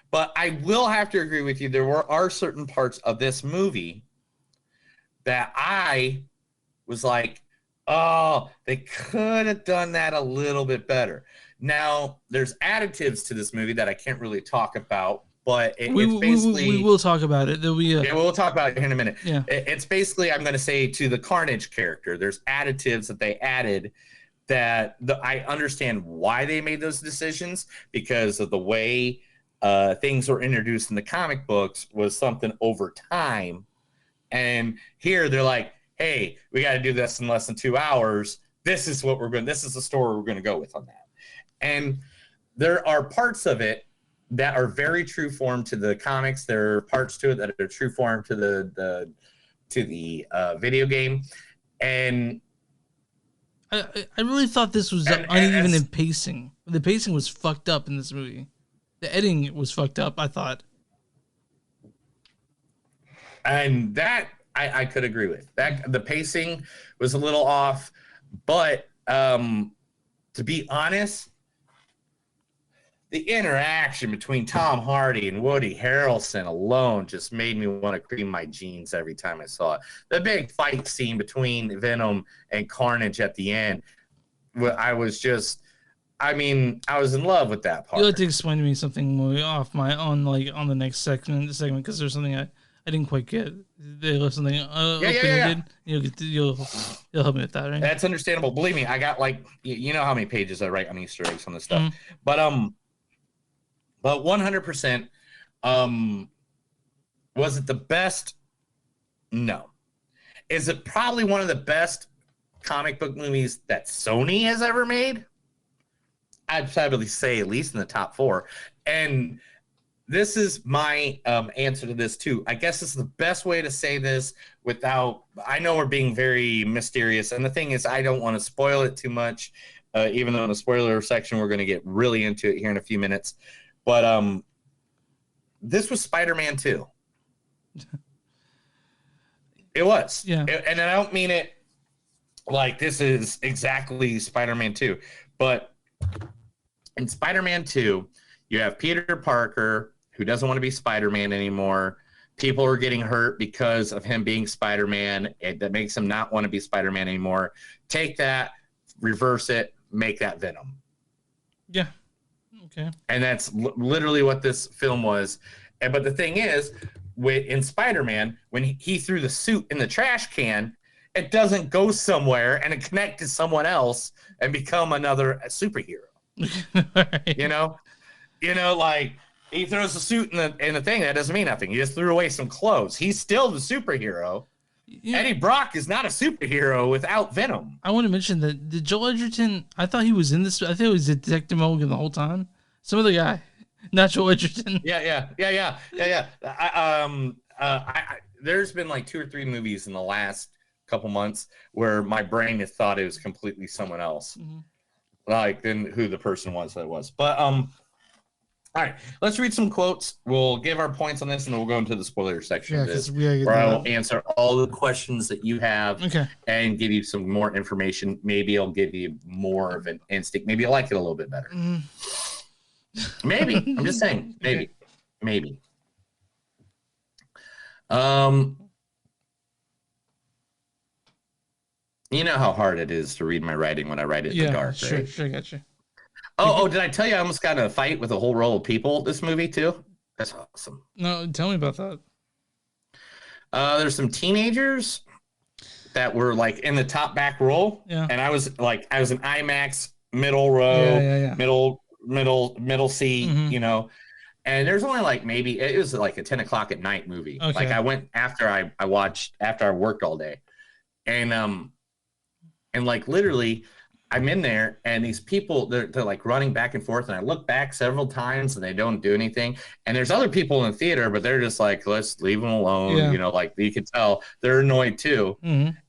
But I will have to agree with you. There are certain parts of this movie that I was like, oh, they could have done that a little bit better. Now, there's additives to this movie that I can't really talk about, but we basically will talk about it. There'll be yeah, we'll talk about it here in a minute. Yeah, it's basically, I'm going to say, to the Carnage character, there's additives that they added that I understand why they made those decisions, because of the way things were introduced in the comic books was something over time. And here they're like, hey, we got to do this in less than 2 hours. This is the story we're going to go with on that. And there are parts of it that are very true form to the comics. There are parts to it that are true form to the video game. And I really thought this was uneven in pacing. The pacing was fucked up in this movie. The editing was fucked up, I thought. And that I could agree with. That the pacing was a little off, but to be honest, the interaction between Tom Hardy and Woody Harrelson alone just made me want to cream my jeans every time I saw it. The big fight scene between Venom and Carnage at the end, I was in love with that part. You'll have to explain to me something more on the next segment because there's something I didn't quite get. They left something open-ended. You'll help me with that, right? That's understandable. Believe me, I got you know how many pages I write on Easter eggs on this stuff. Mm-hmm. But 100%, was it the best? No. Is it probably one of the best comic book movies that Sony has ever made? I'd probably say at least in the top 4. And this is my answer to this too. I guess this is the best way to say this without, I know we're being very mysterious. And the thing is, I don't want to spoil it too much, even though in the spoiler section, we're going to get really into it here in a few minutes. But this was Spider-Man 2. It was. Yeah. And I don't mean it like this is exactly Spider-Man 2. But in Spider-Man 2, you have Peter Parker, who doesn't want to be Spider-Man anymore. People are getting hurt because of him being Spider-Man. That makes him not want to be Spider-Man anymore. Take that, reverse it, make that Venom. Yeah. Okay. And that's literally what this film was. But the thing is, in Spider-Man, when he threw the suit in the trash can, it doesn't go somewhere and it connect to someone else and become another superhero. Right. You know, like he throws the suit in the thing, that doesn't mean nothing. He just threw away some clothes. He's still the superhero. Yeah. Eddie Brock is not a superhero without Venom. I want to mention that the Joel Edgerton, I thought he was in this. I thought he was Detective Morgan the whole time. Some other guy, not Joel Edgerton. Yeah. There's been like 2 or 3 movies in the last couple months where my brain has thought it was completely someone else, like then who the person was that it was. But all right, let's read some quotes. We'll give our points on this, and then we'll go into the spoiler section of this, where I will answer all the questions that you have, and give you some more information. Maybe I'll give you more of an instinct. Maybe you'll like it a little bit better. Maybe. I'm just saying. Maybe. Maybe. You know how hard it is to read my writing when I write it in the dark, sure, right? Sure, gotcha. Oh, did I tell you I almost got in a fight with a whole row of people this movie too? That's awesome. No, tell me about that. There's some teenagers that were like in the top back row. Yeah. And I was an IMAX middle row, middle seat, you know. And there's only like maybe it was like a 10 o'clock at night movie. Okay. Like I went after I worked all day. And like literally I'm in there and these people they're like running back and forth, and I look back several times and they don't do anything. And there's other people in the theater, but they're just like, let's leave them alone. Yeah. You know, like you can tell they're annoyed too.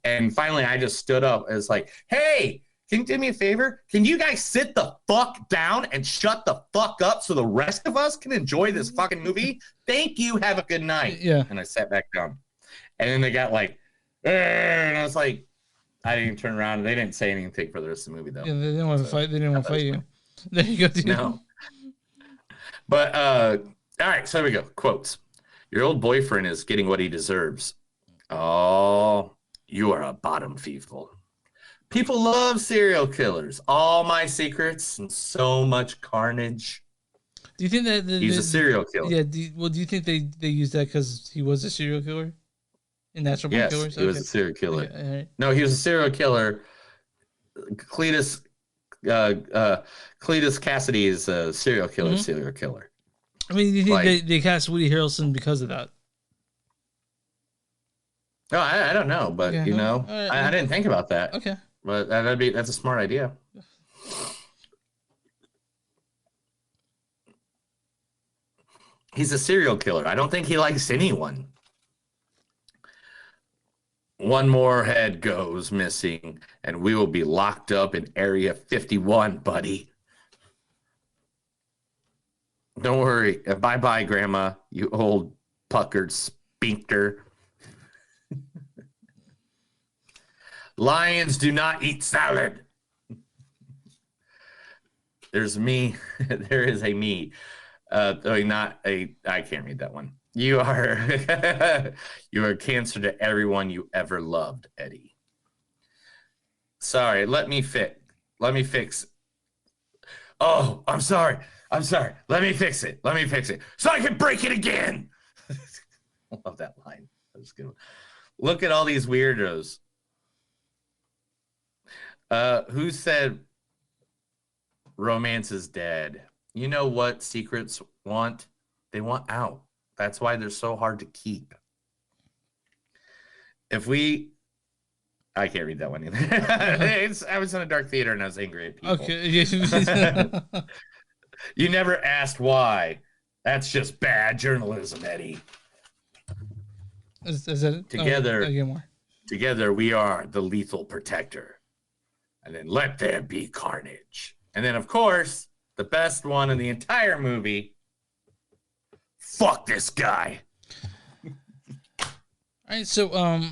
And finally I just stood up and was like, hey, can you do me a favor? Can you guys sit the fuck down and shut the fuck up so the rest of us can enjoy this fucking movie? Thank you. Have a good night. Yeah. And I sat back down. And then they got like, and I was like, I didn't even turn around, and they didn't say anything for the rest of the movie, though. Yeah, they didn't want to fight. They didn't want to fight you. There you go, dude. No. But, all right, so here we go. Quotes. Your old boyfriend is getting what he deserves. Oh, you are a bottom feedful. People love serial killers. All my secrets and so much carnage. Do you think that He's a serial killer. Yeah. Do you think they used that because he was a serial killer in Natural Born Yes, Killers? he was a serial killer. Okay, all right. No, he was a serial killer. Cletus Cassidy is a serial killer. Mhm. Serial killer. I mean, do you think they cast Woody Harrelson because of that? No, I don't know, but Okay. you know, All right. I didn't think about that. Okay. But that's a smart idea. He's a serial killer. I don't think he likes anyone. One more head goes missing, and we will be locked up in Area 51, buddy. Don't worry. Bye-bye, Grandma, you old puckered sphincter. Lions do not eat salad. There's me. There is a me. Not a. I can't read that one. You are. You are cancer to everyone you ever loved, Eddie. Sorry. Let me fix. Oh, I'm sorry. Let me fix it. So I can break it again. I love that line. That's good. Look at all these weirdos. Who said romance is dead? You know what secrets want? They want out. That's why they're so hard to keep. I can't read that one either. I was in a dark theater and I was angry at people. Okay. You never asked why. That's just bad journalism, Eddie. Is that it? Together, get more. Together we are the lethal protector. And then let there be carnage. And then, of course, the best one in the entire movie. Fuck this guy. All right, so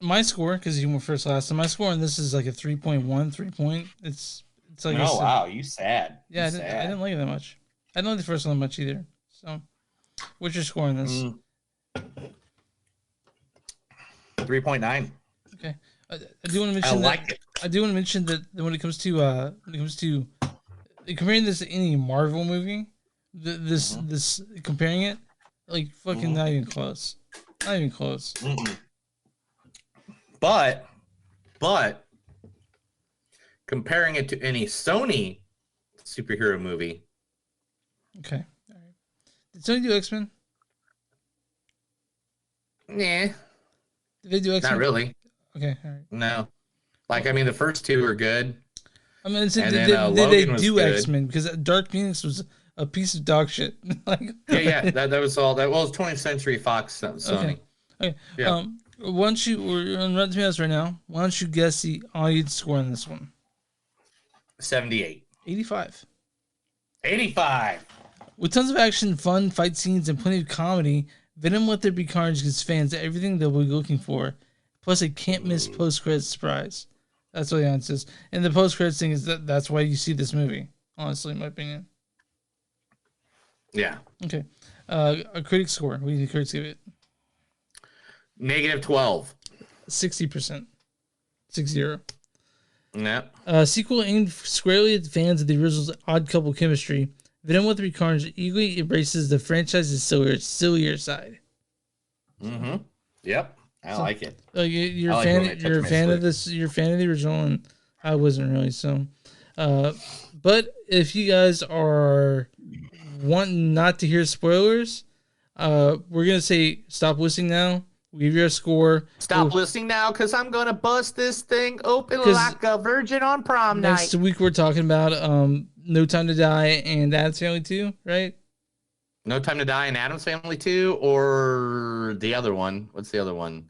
my score, because you went first last time, my score on this is like a 3.1, 3 point. It's like Oh wow, you sad. Yeah, You I didn't like it that much. I didn't like the first one that much either. So, what's your score on this? 3.9. Okay, I do want to mention. I do want to mention that when it comes to comparing this to any Marvel movie, this comparing it, like fucking not even close. Not even close. But comparing it to any Sony superhero movie. Okay. All right. Did Sony do X-Men? Nah. Did they do X-Men? Not really. Okay. All right. No. Like, I mean, the first two were good. I mean, did Logan they was do good. X-Men? Because Dark Phoenix was a piece of dog shit. Yeah. That was all. That was 20th Century Fox Sony. Okay. Yeah. Why don't you? We're on Rotten Tomatoes right now. Why don't you guess the audience score on this one? 78. 85. 85. With tons of action, fun, fight scenes, and plenty of comedy, Venom Let There Be Carnage gives fans everything they'll be looking for, plus a can't-miss post-credits surprise. That's what the audience says. And the post-credits thing is that's why you see this movie, honestly, in my opinion. Yeah. Okay. A critic score. What do the critics give it? -12. 60%. 60. Yeah. Sequel aimed squarely at fans of the original's odd couple chemistry, Venom Let There Be Carnage eagerly embraces the franchise's sillier side. Mm-hmm. Yep. I like it. You're a fan of this. You're a fan of the original, and I wasn't really. So, but if you guys are wanting not to hear spoilers, we're gonna say stop listening now. We'll give you a score. Stop listening now, because I'm gonna bust this thing open like a virgin on prom night. Next week we're talking about No Time to Die and Addams Family 2, right? No Time to Die and Addams Family 2, or the other one. What's the other one?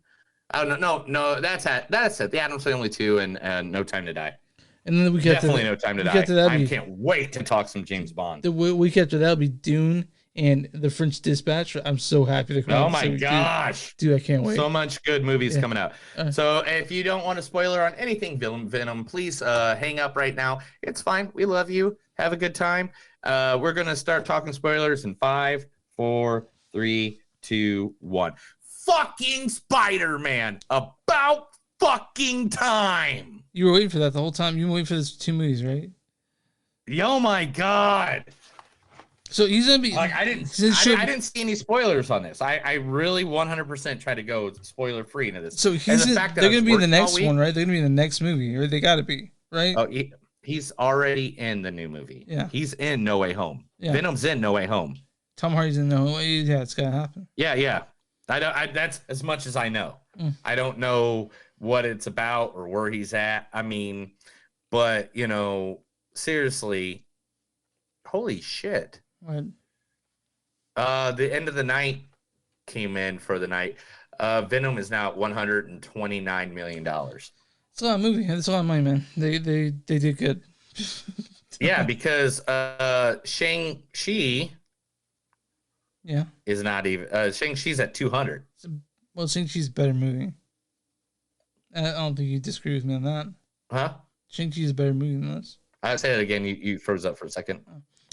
Oh no, that's it. The Addams Family 2 and No Time to Die. And then we get definitely No Time to Die. I can't wait to talk some James Bond. The week after that will be Dune and The French Dispatch. I'm so happy to come out. Oh my gosh, dude, I can't wait. So much good movies coming out. So if you don't want a spoiler on anything Venom, please hang up right now. It's fine. We love you. Have a good time. We're gonna start talking spoilers in 5, 4, 3, 2, 1. Fucking Spider-Man! About fucking time! You were waiting for that the whole time. You were waiting for these two movies, right? Oh my god! So he's gonna be like I didn't see any spoilers on this. I really 100% try to go spoiler free into this. So they're gonna be in the next one, right? They're gonna be in the next movie, or they got to be, right? Oh, he's already in the new movie. Yeah, he's in No Way Home. Yeah. Venom's in No Way Home. Tom Hardy's in No Way. Yeah, it's gotta happen. Yeah. That's as much as I know. I don't know what it's about or where he's at. I mean, but seriously, holy shit. What? The end of the night came in for the night. Venom is now at $129 million. It's a lot of movie. It's a lot of money, man. They did good. Yeah, because Shang-Chi is not even Shang-Chi's at 200. Well, Shang-Chi's a better movie. I don't think you disagree with me on that. Huh? Shang-Chi's a better movie than this. I'll say it again. You froze up for a second.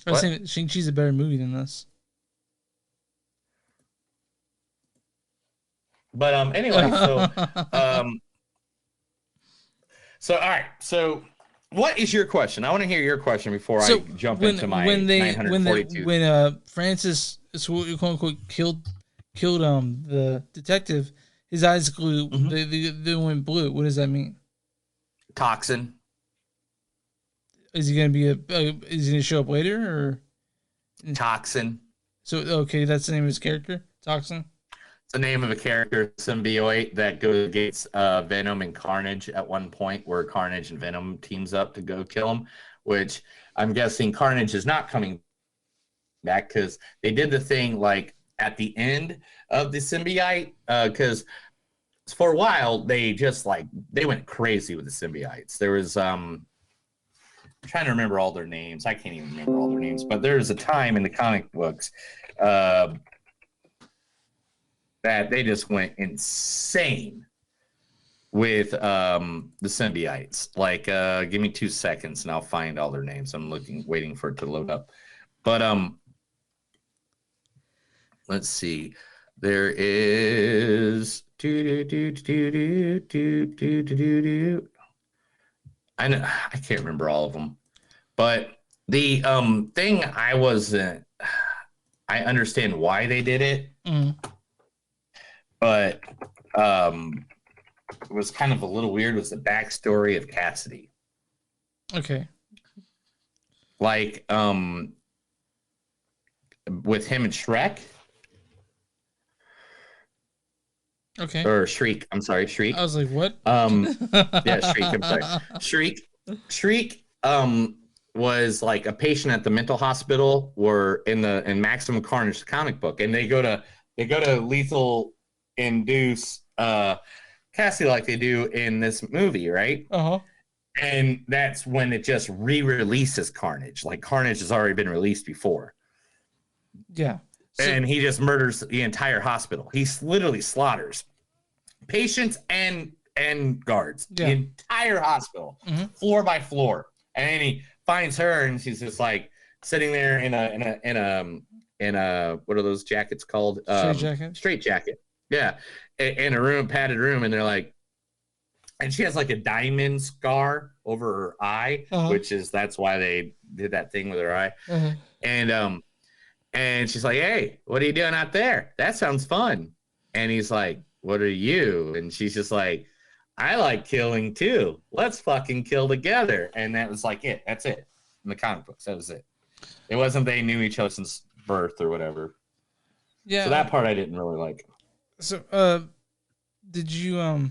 I was saying Shang-Chi's a better movie than this. But anyway, so all right. So what is your question? I want to hear your question before I jump into my 942. When Francis, quote unquote, killed the detective, his eyes glue. They went blue. What does that mean? Toxin. Is he gonna be is he gonna show up later or? Toxin. So okay, that's the name of his character. Toxin. It's the name of a character symbiote that goes against Venom and Carnage at one point, where Carnage and Venom teams up to go kill him. Which I'm guessing Carnage is not coming back because they did the thing like at the end of the symbiote because for a while they went crazy with the symbiotes. There was I'm trying to remember all their names. I can't even remember all their names, but there was a time in the comic books that they just went insane with the symbiotes. Like, give me 2 seconds and I'll find all their names. I'm waiting for it to load up. But let's see. There is I can't remember all of them, but the thing I understand why they did it, but it was kind of a little weird was the backstory of Cassidy. Okay. Like with him and Shrek. Okay. Or Shriek. I'm sorry, Shriek. I was like, what? Yeah, Shriek. I'm sorry. Shriek was like a patient at the mental hospital or in Maximum Carnage comic book, and they go to lethal induce Cassie like they do in this movie, right? Uh-huh. And that's when it just re-releases Carnage. Like Carnage has already been released before. Yeah. And he just murders the entire hospital. He literally slaughters patients and guards. Yeah. The entire hospital, floor by floor. And then he finds her, and she's just like sitting there in a what are those jackets called? Straight jacket. Yeah, in a padded room, and they're like, and she has like a diamond scar over her eye, that's why they did that thing with her eye, and she's like, hey, what are you doing out there? That sounds fun. And he's like, what are you? And she's just like, I like killing too. Let's fucking kill together. And that was like it. That's it. In the comic books, that was it. It wasn't they knew each other since birth or whatever. Yeah. So that part I didn't really like. So, did you, I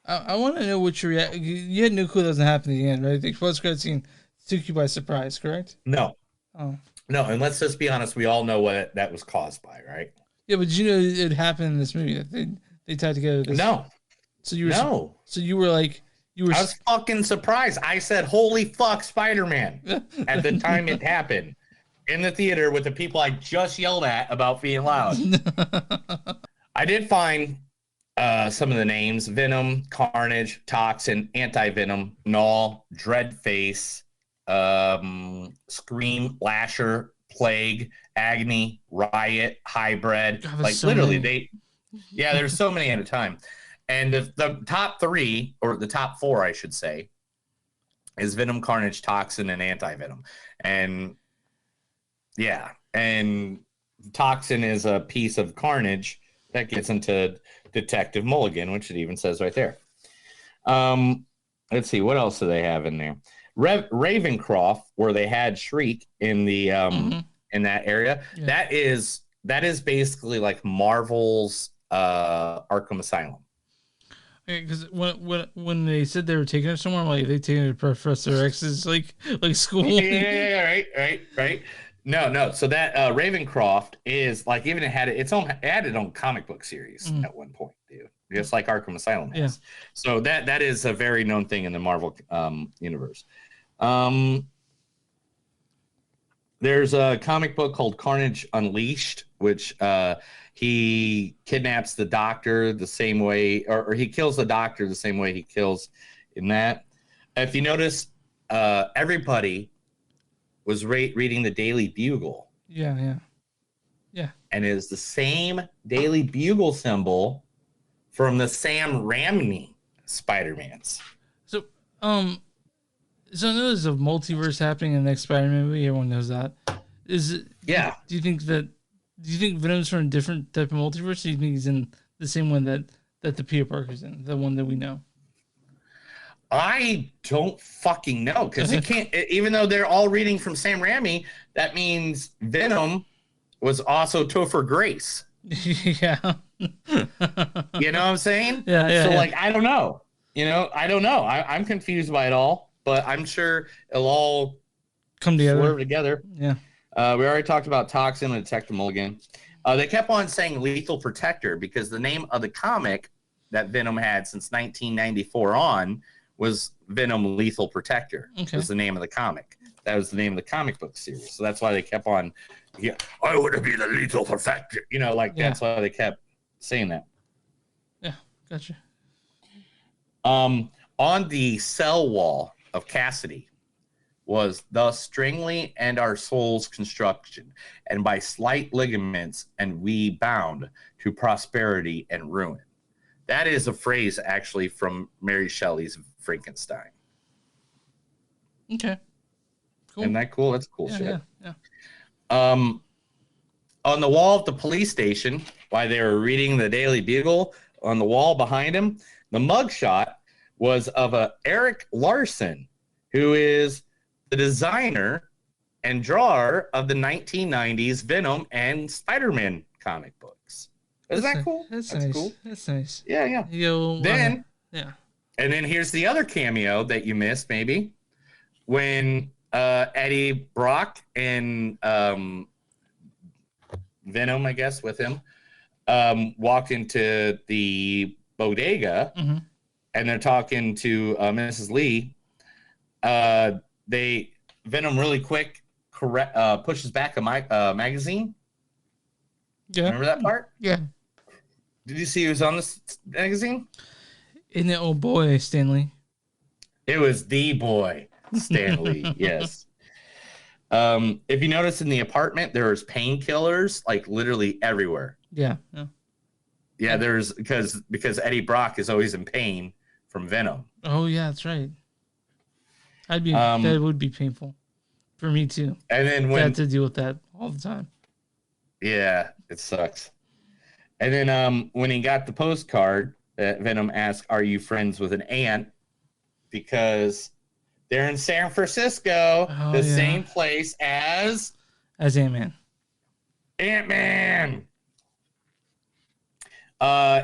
want to know what your you had no clue that was going to happen at the end, right? The post-credit scene took you by surprise, correct? No. Oh. No, and let's just be honest. We all know what that was caused by, right? Yeah, but you know it happened in this movie that they tied together. No. So you were So you were like I was fucking surprised. I said, "Holy fuck, Spider-Man!" at the time it happened in the theater with the people I just yelled at about being loud. I did find some of the names: Venom, Carnage, Toxin, Anti-Venom, Null, Dreadface. Scream, Lasher, Plague, Agony, Riot, Hybrid. God, like so literally many. there's so many at a time. And the top 3, or the top 4 I should say, is Venom, Carnage, Toxin, and Anti-Venom. And Yeah, and Toxin is a piece of carnage that gets into Detective Mulligan, which it even says right there. Let's see, what else do they have in there? Ravencroft, where they had Shriek in the in that area. Yeah. That is basically like Marvel's Arkham Asylum. Because when they said they were taking her somewhere, I'm like, they taking her to Professor X's like school. Yeah, right. No. So that Ravencroft is like, even it had its own comic book series at one point, dude. Just like Arkham Asylum has. Yeah. So that is a very known thing in the Marvel universe. There's a comic book called Carnage Unleashed, which he kidnaps the doctor the same way, or he kills the doctor the same way he kills in that. If you notice, everybody was reading the Daily Bugle. Yeah. And it is the same Daily Bugle symbol from the Sam Raimi Spider-Mans. So I know there's a multiverse happening in the next Spider-Man movie. Everyone knows that. Is it? Yeah. Do you think Venom's from a different type of multiverse? Or do you think he's in the same one that the Peter Parker's in, the one that we know? I don't fucking know, because you can't. Even though they're all reading from Sam Raimi, that means Venom was also Topher Grace. Yeah. You know what I'm saying? Yeah. So like, I don't know. I don't know. I'm confused by it all, but I'm sure it'll all come together. Yeah. We already talked about Toxin and Detective Mulligan. They kept on saying Lethal Protector because the name of the comic that Venom had since 1994 on was Venom Lethal Protector. Okay. Was the name of the comic. That was the name of the comic book series. So that's why they kept on, I want to be the Lethal Protector. That's why they kept saying that. Yeah, gotcha. On the cell wall of Cassidy was thus stringly and our soul's construction, and by slight ligaments and we bound to prosperity and ruin. That is a phrase actually from Mary Shelley's Frankenstein. Okay. Cool. Isn't that cool? That's cool shit. Yeah. On the wall of the police station, while they were reading the Daily Bugle, on the wall behind him, the mugshot was of a Eric Larson, who is the designer and drawer of the 1990s Venom and Spider-Man comic books. Isn't that cool? That's nice. Cool. That's nice. Yeah. Yeah. And then here's the other cameo that you missed, maybe, when Eddie Brock and Venom, I guess, with him, walked into the bodega, and they're talking to Mrs. Lee. Venom really quick pushes back a magazine. Yeah. Remember that part? Yeah. Did you see who was on this magazine? Isn't it old boy Stanley? It was the boy Stanley. Yes. If you notice in the apartment, there was painkillers like literally everywhere. Yeah. There's because Eddie Brock is always in pain from Venom. Oh yeah, that's right. That would be painful for me too. And then I had to deal with that all the time. Yeah, it sucks. And then when he got the postcard, Venom asked, "Are you friends with an ant?" Because they're in San Francisco, same place as Ant-Man. Ant-Man.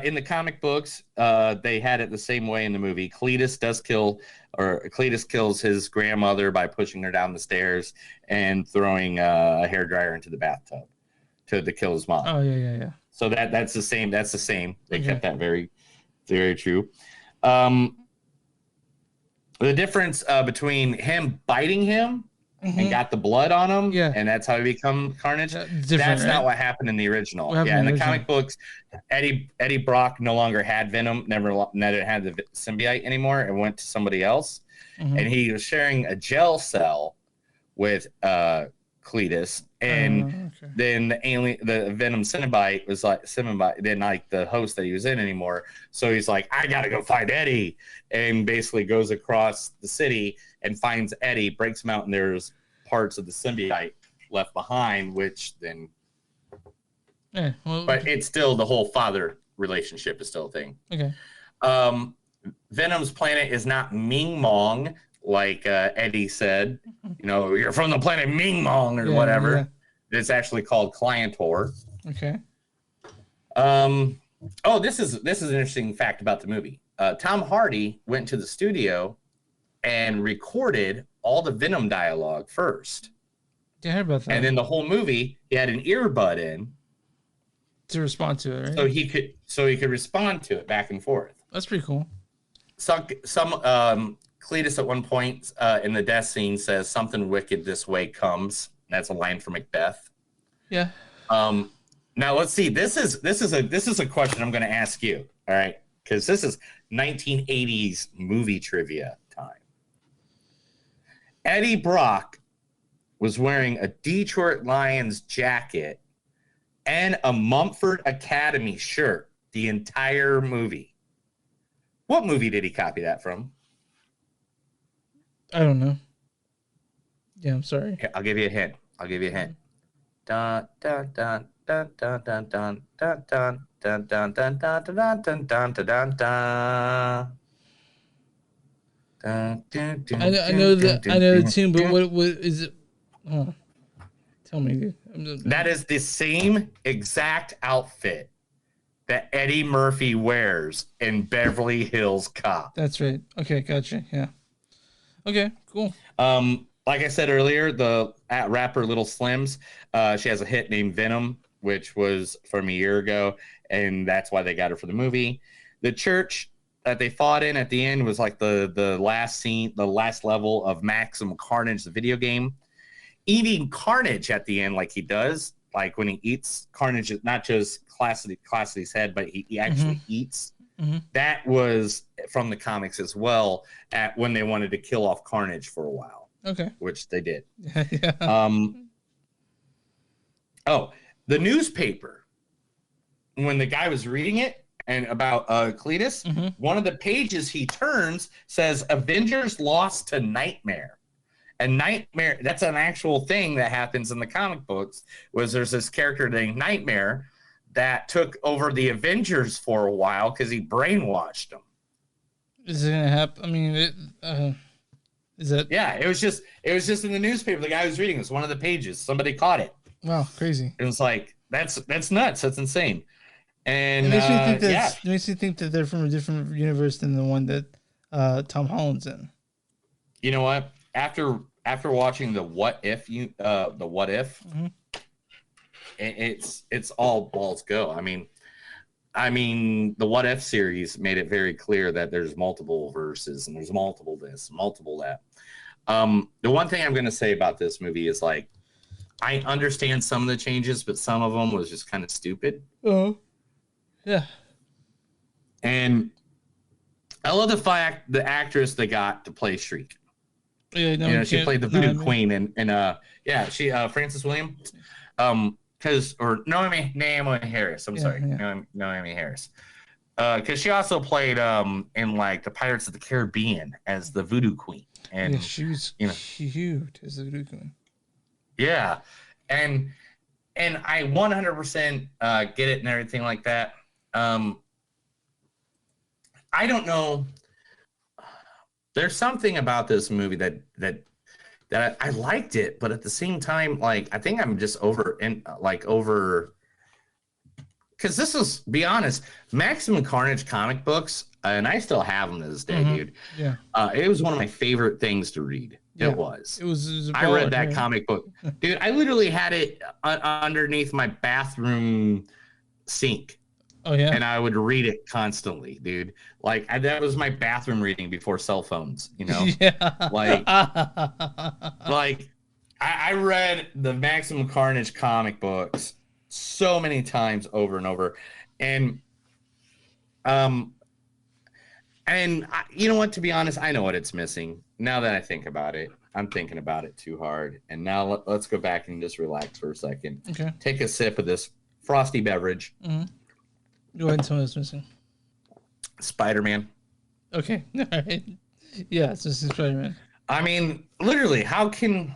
In the comic books, they had it the same way in the movie. Cletus kills his grandmother by pushing her down the stairs and throwing a hairdryer into the bathtub to kill his mom. Oh yeah. So that's the same. That's the same. They kept that very, very true. The difference between him biting him and got the blood on him, and that's how he become Carnage. That's not what happened in the original. In the comic books, Eddie Brock no longer had Venom, never had the symbiote anymore, and went to somebody else, and he was sharing a gel cell with Cletus, and then the Venom symbiote was like didn't like the host that he was in anymore, so he's like, I gotta go find Eddie, and basically goes across the city and finds Eddie, breaks him out, and there's parts of the symbiote left behind, which then. Yeah, well, but it's still the whole father relationship is still a thing. Okay. Venom's planet is not Ming Mong, like Eddie said. You know, you're from the planet Ming Mong or whatever. Yeah. It's actually called Clientor. Okay. Oh, this is an interesting fact about the movie. Tom Hardy went to the studio and recorded all the Venom dialogue first. Yeah, I heard about that. And then the whole movie, he had an earbud in to respond to it, right? So he could respond to it back and forth. That's pretty cool. Some Cletus at one point in the death scene says something wicked this way comes. That's a line from Macbeth. Yeah. Now let's see. This is a question I'm going to ask you. All right, because this is 1980s movie trivia time. Eddie Brock was wearing a Detroit Lions jacket and a Mumford Academy shirt the entire movie. What movie did he copy that from? I don't know. Yeah, I'm sorry. Here, I'll give you a hint. Dun dun dun dun dun dun dun dun dun dun dun dun dun dun dun dun dun dun. I know the tune, but what is it? Oh, tell me. That is the same exact outfit that Eddie Murphy wears in Beverly Hills Cop. That's right. Okay, gotcha. Yeah. Okay, cool. Like I said earlier, the rapper Little Slims, she has a hit named Venom, which was from a year ago, and that's why they got her for the movie. The church that they fought in at the end was like the last scene, the last level of Maximum Carnage, the video game. Eating Carnage at the end, like he does, like when he eats Carnage, not just Classity's head, but he actually eats. Mm-hmm. That was from the comics as well, at when they wanted to kill off Carnage for a while. Okay. Which they did. Yeah. Oh, the newspaper, when the guy was reading it and about Cletus, one of the pages he turns says Avengers lost to Nightmare. And Nightmare, that's an actual thing that happens in the comic books, was there's this character named Nightmare that took over the Avengers for a while because he brainwashed them. Is it gonna happen? I mean, is that? Yeah, it was just in the newspaper. The guy was reading this, one of the pages. Somebody caught it. Wow, crazy! It was like that's nuts. That's insane. And it makes me think that it makes me think that they're from a different universe than the one that Tom Holland's in. You know what? After watching the What If, it's all balls go. I mean, the What If series made it very clear that there's multiple verses and there's multiple this, multiple that. The one thing I'm going to say about this movie is, like, I understand some of the changes, but some of them was just kind of stupid. Oh, yeah. And I love the actress they got to play Shriek. Yeah, no, she played the Voodoo Queen, and she Frances Williams, or Naomi Harris. I'm sorry, Naomi Harris, because she also played in like the Pirates of the Caribbean as the Voodoo Queen, and she was cute as the Voodoo Queen. Yeah, and I 100% get it and everything like that. I don't know. There's something about this movie that I liked it, but at the same time, like, I think I'm just over, because this is, be honest, Maximum Carnage comic books, and I still have them to this day, dude. Yeah. It was one of my favorite things to read. Yeah. It was. It was I read that comic book, dude. I literally had it underneath my bathroom sink. Oh yeah, and I would read it constantly, dude. Like that was my bathroom reading before cell phones, you know. Yeah. Like I read the Maximum Carnage comic books so many times over and over, and you know what? To be honest, I know what it's missing. Now that I think about it, I'm thinking about it too hard. And now let's go back and just relax for a second. Okay. Take a sip of this frosty beverage. Mm-hmm. Go ahead and tell me what's missing. Spider-Man. Okay. All right. Yeah, it's just Spider-Man. I mean, literally, how can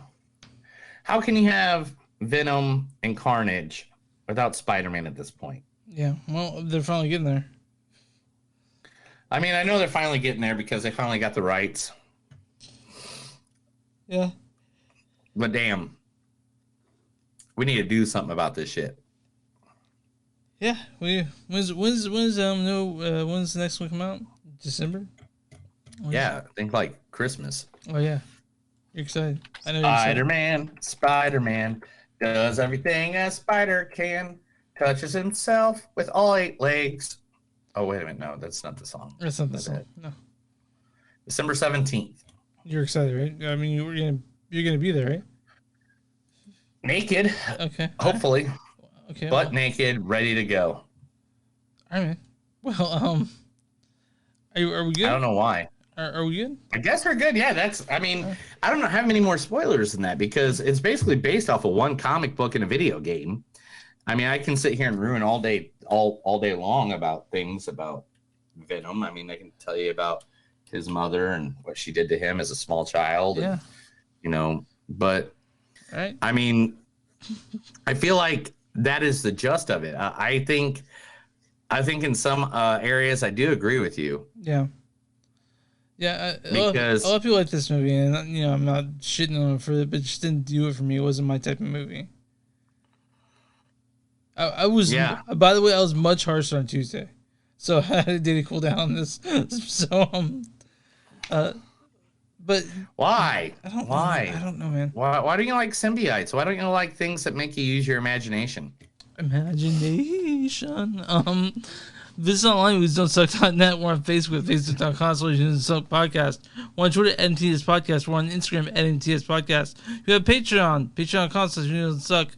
you have Venom and Carnage without Spider-Man at this point. Yeah, well, they're finally getting there. I mean, I know they're finally getting there because they finally got the rights. Yeah. But damn, we need to do something about this shit. Yeah, when's the next one come out? December? Yeah, I think like Christmas. Oh yeah, you're excited. I know. Spider-Man does everything a spider can. Touches himself with all 8 legs. Oh wait a minute, no, that's not the song. That's not the song. No. December 17th. You're excited, right? I mean, you're gonna be there, right? Naked. Okay. Hopefully. Okay. Butt naked, ready to go. All right, man. Well, are we good? I don't know why. Are we good? I guess we're good. Yeah, I don't have many more spoilers than that because it's basically based off of one comic book and a video game. I mean, I can sit here and ruin all day long about things about Venom. I mean, I can tell you about his mother and what she did to him as a small child. Yeah. And, but right. I mean, I feel like that is the gist of it. I think in some areas I do agree with you. Yeah. Yeah, because a lot of people like this movie, and I'm not shitting on it for it, but it just didn't do it for me. It wasn't my type of movie. I was, by the way, I was much harsher on Tuesday, so I had a day to cool down on this. So, but why? I don't know, man. Why don't you like symbiotes? Why don't you like things that make you use your imagination? Imagination. Visit us online, moviesdon'tsuck.net. We're on Facebook, facebook.com/podcast. We're on Twitter, NTS Podcast. We're on Instagram, NTS Podcast. We have Patreon, patreon.com/moviesdon'tsuck.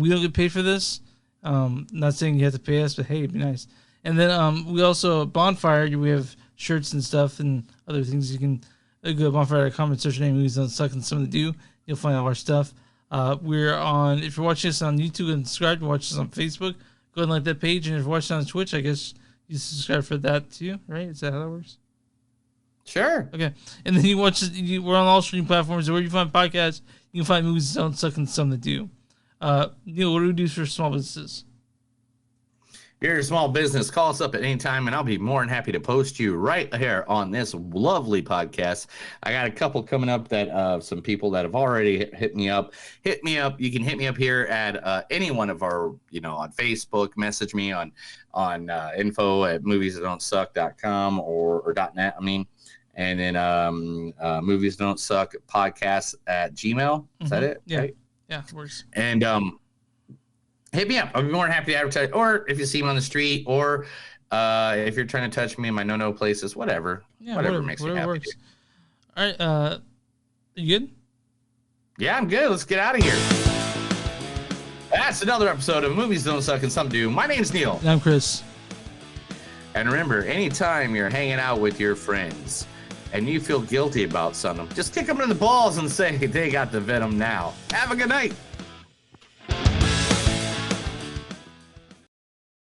We don't get paid for this. Not saying you have to pay us, but hey, it'd be nice. And then we also, Bonfire, we have shirts and stuff and other things. You can go to bonfire.com and search your name, Movies Don't Suck, and something to do. You'll find all our stuff. We're on, if you're watching us on YouTube and subscribe, you watch us on Facebook, go ahead and like that page. And if you're watching on Twitch, I guess you subscribe for that too, right? Is that how that works? Sure. Okay. And then you watch, we're on all streaming platforms. Where you find podcasts, you can find Movies Don't Suck and something to do. Neil, what do we do for small businesses? If you're a small business, call us up at any time, and I'll be more than happy to post you right here on this lovely podcast. I got a couple coming up that some people that have already hit me up. Hit me up. You can hit me up here at any one of our, on Facebook. Message me on info@moviesdon'tsuck.com or .net. I mean, and then Movies Don't Suck podcast at Gmail. Is that it? Yeah. Right? Yeah, it works. And hit me up. I'll be more than happy to advertise. Or if you see me on the street, or if you're trying to touch me in my no places, whatever. Yeah, whatever makes me happy. Works. All right. You good? Yeah, I'm good. Let's get out of here. That's another episode of Movies Don't Suck and Some Do. My name's Neil. And I'm Chris. And remember, anytime you're hanging out with your friends and you feel guilty about something, just kick them in the balls and say, they got the Venom now. Have a good night.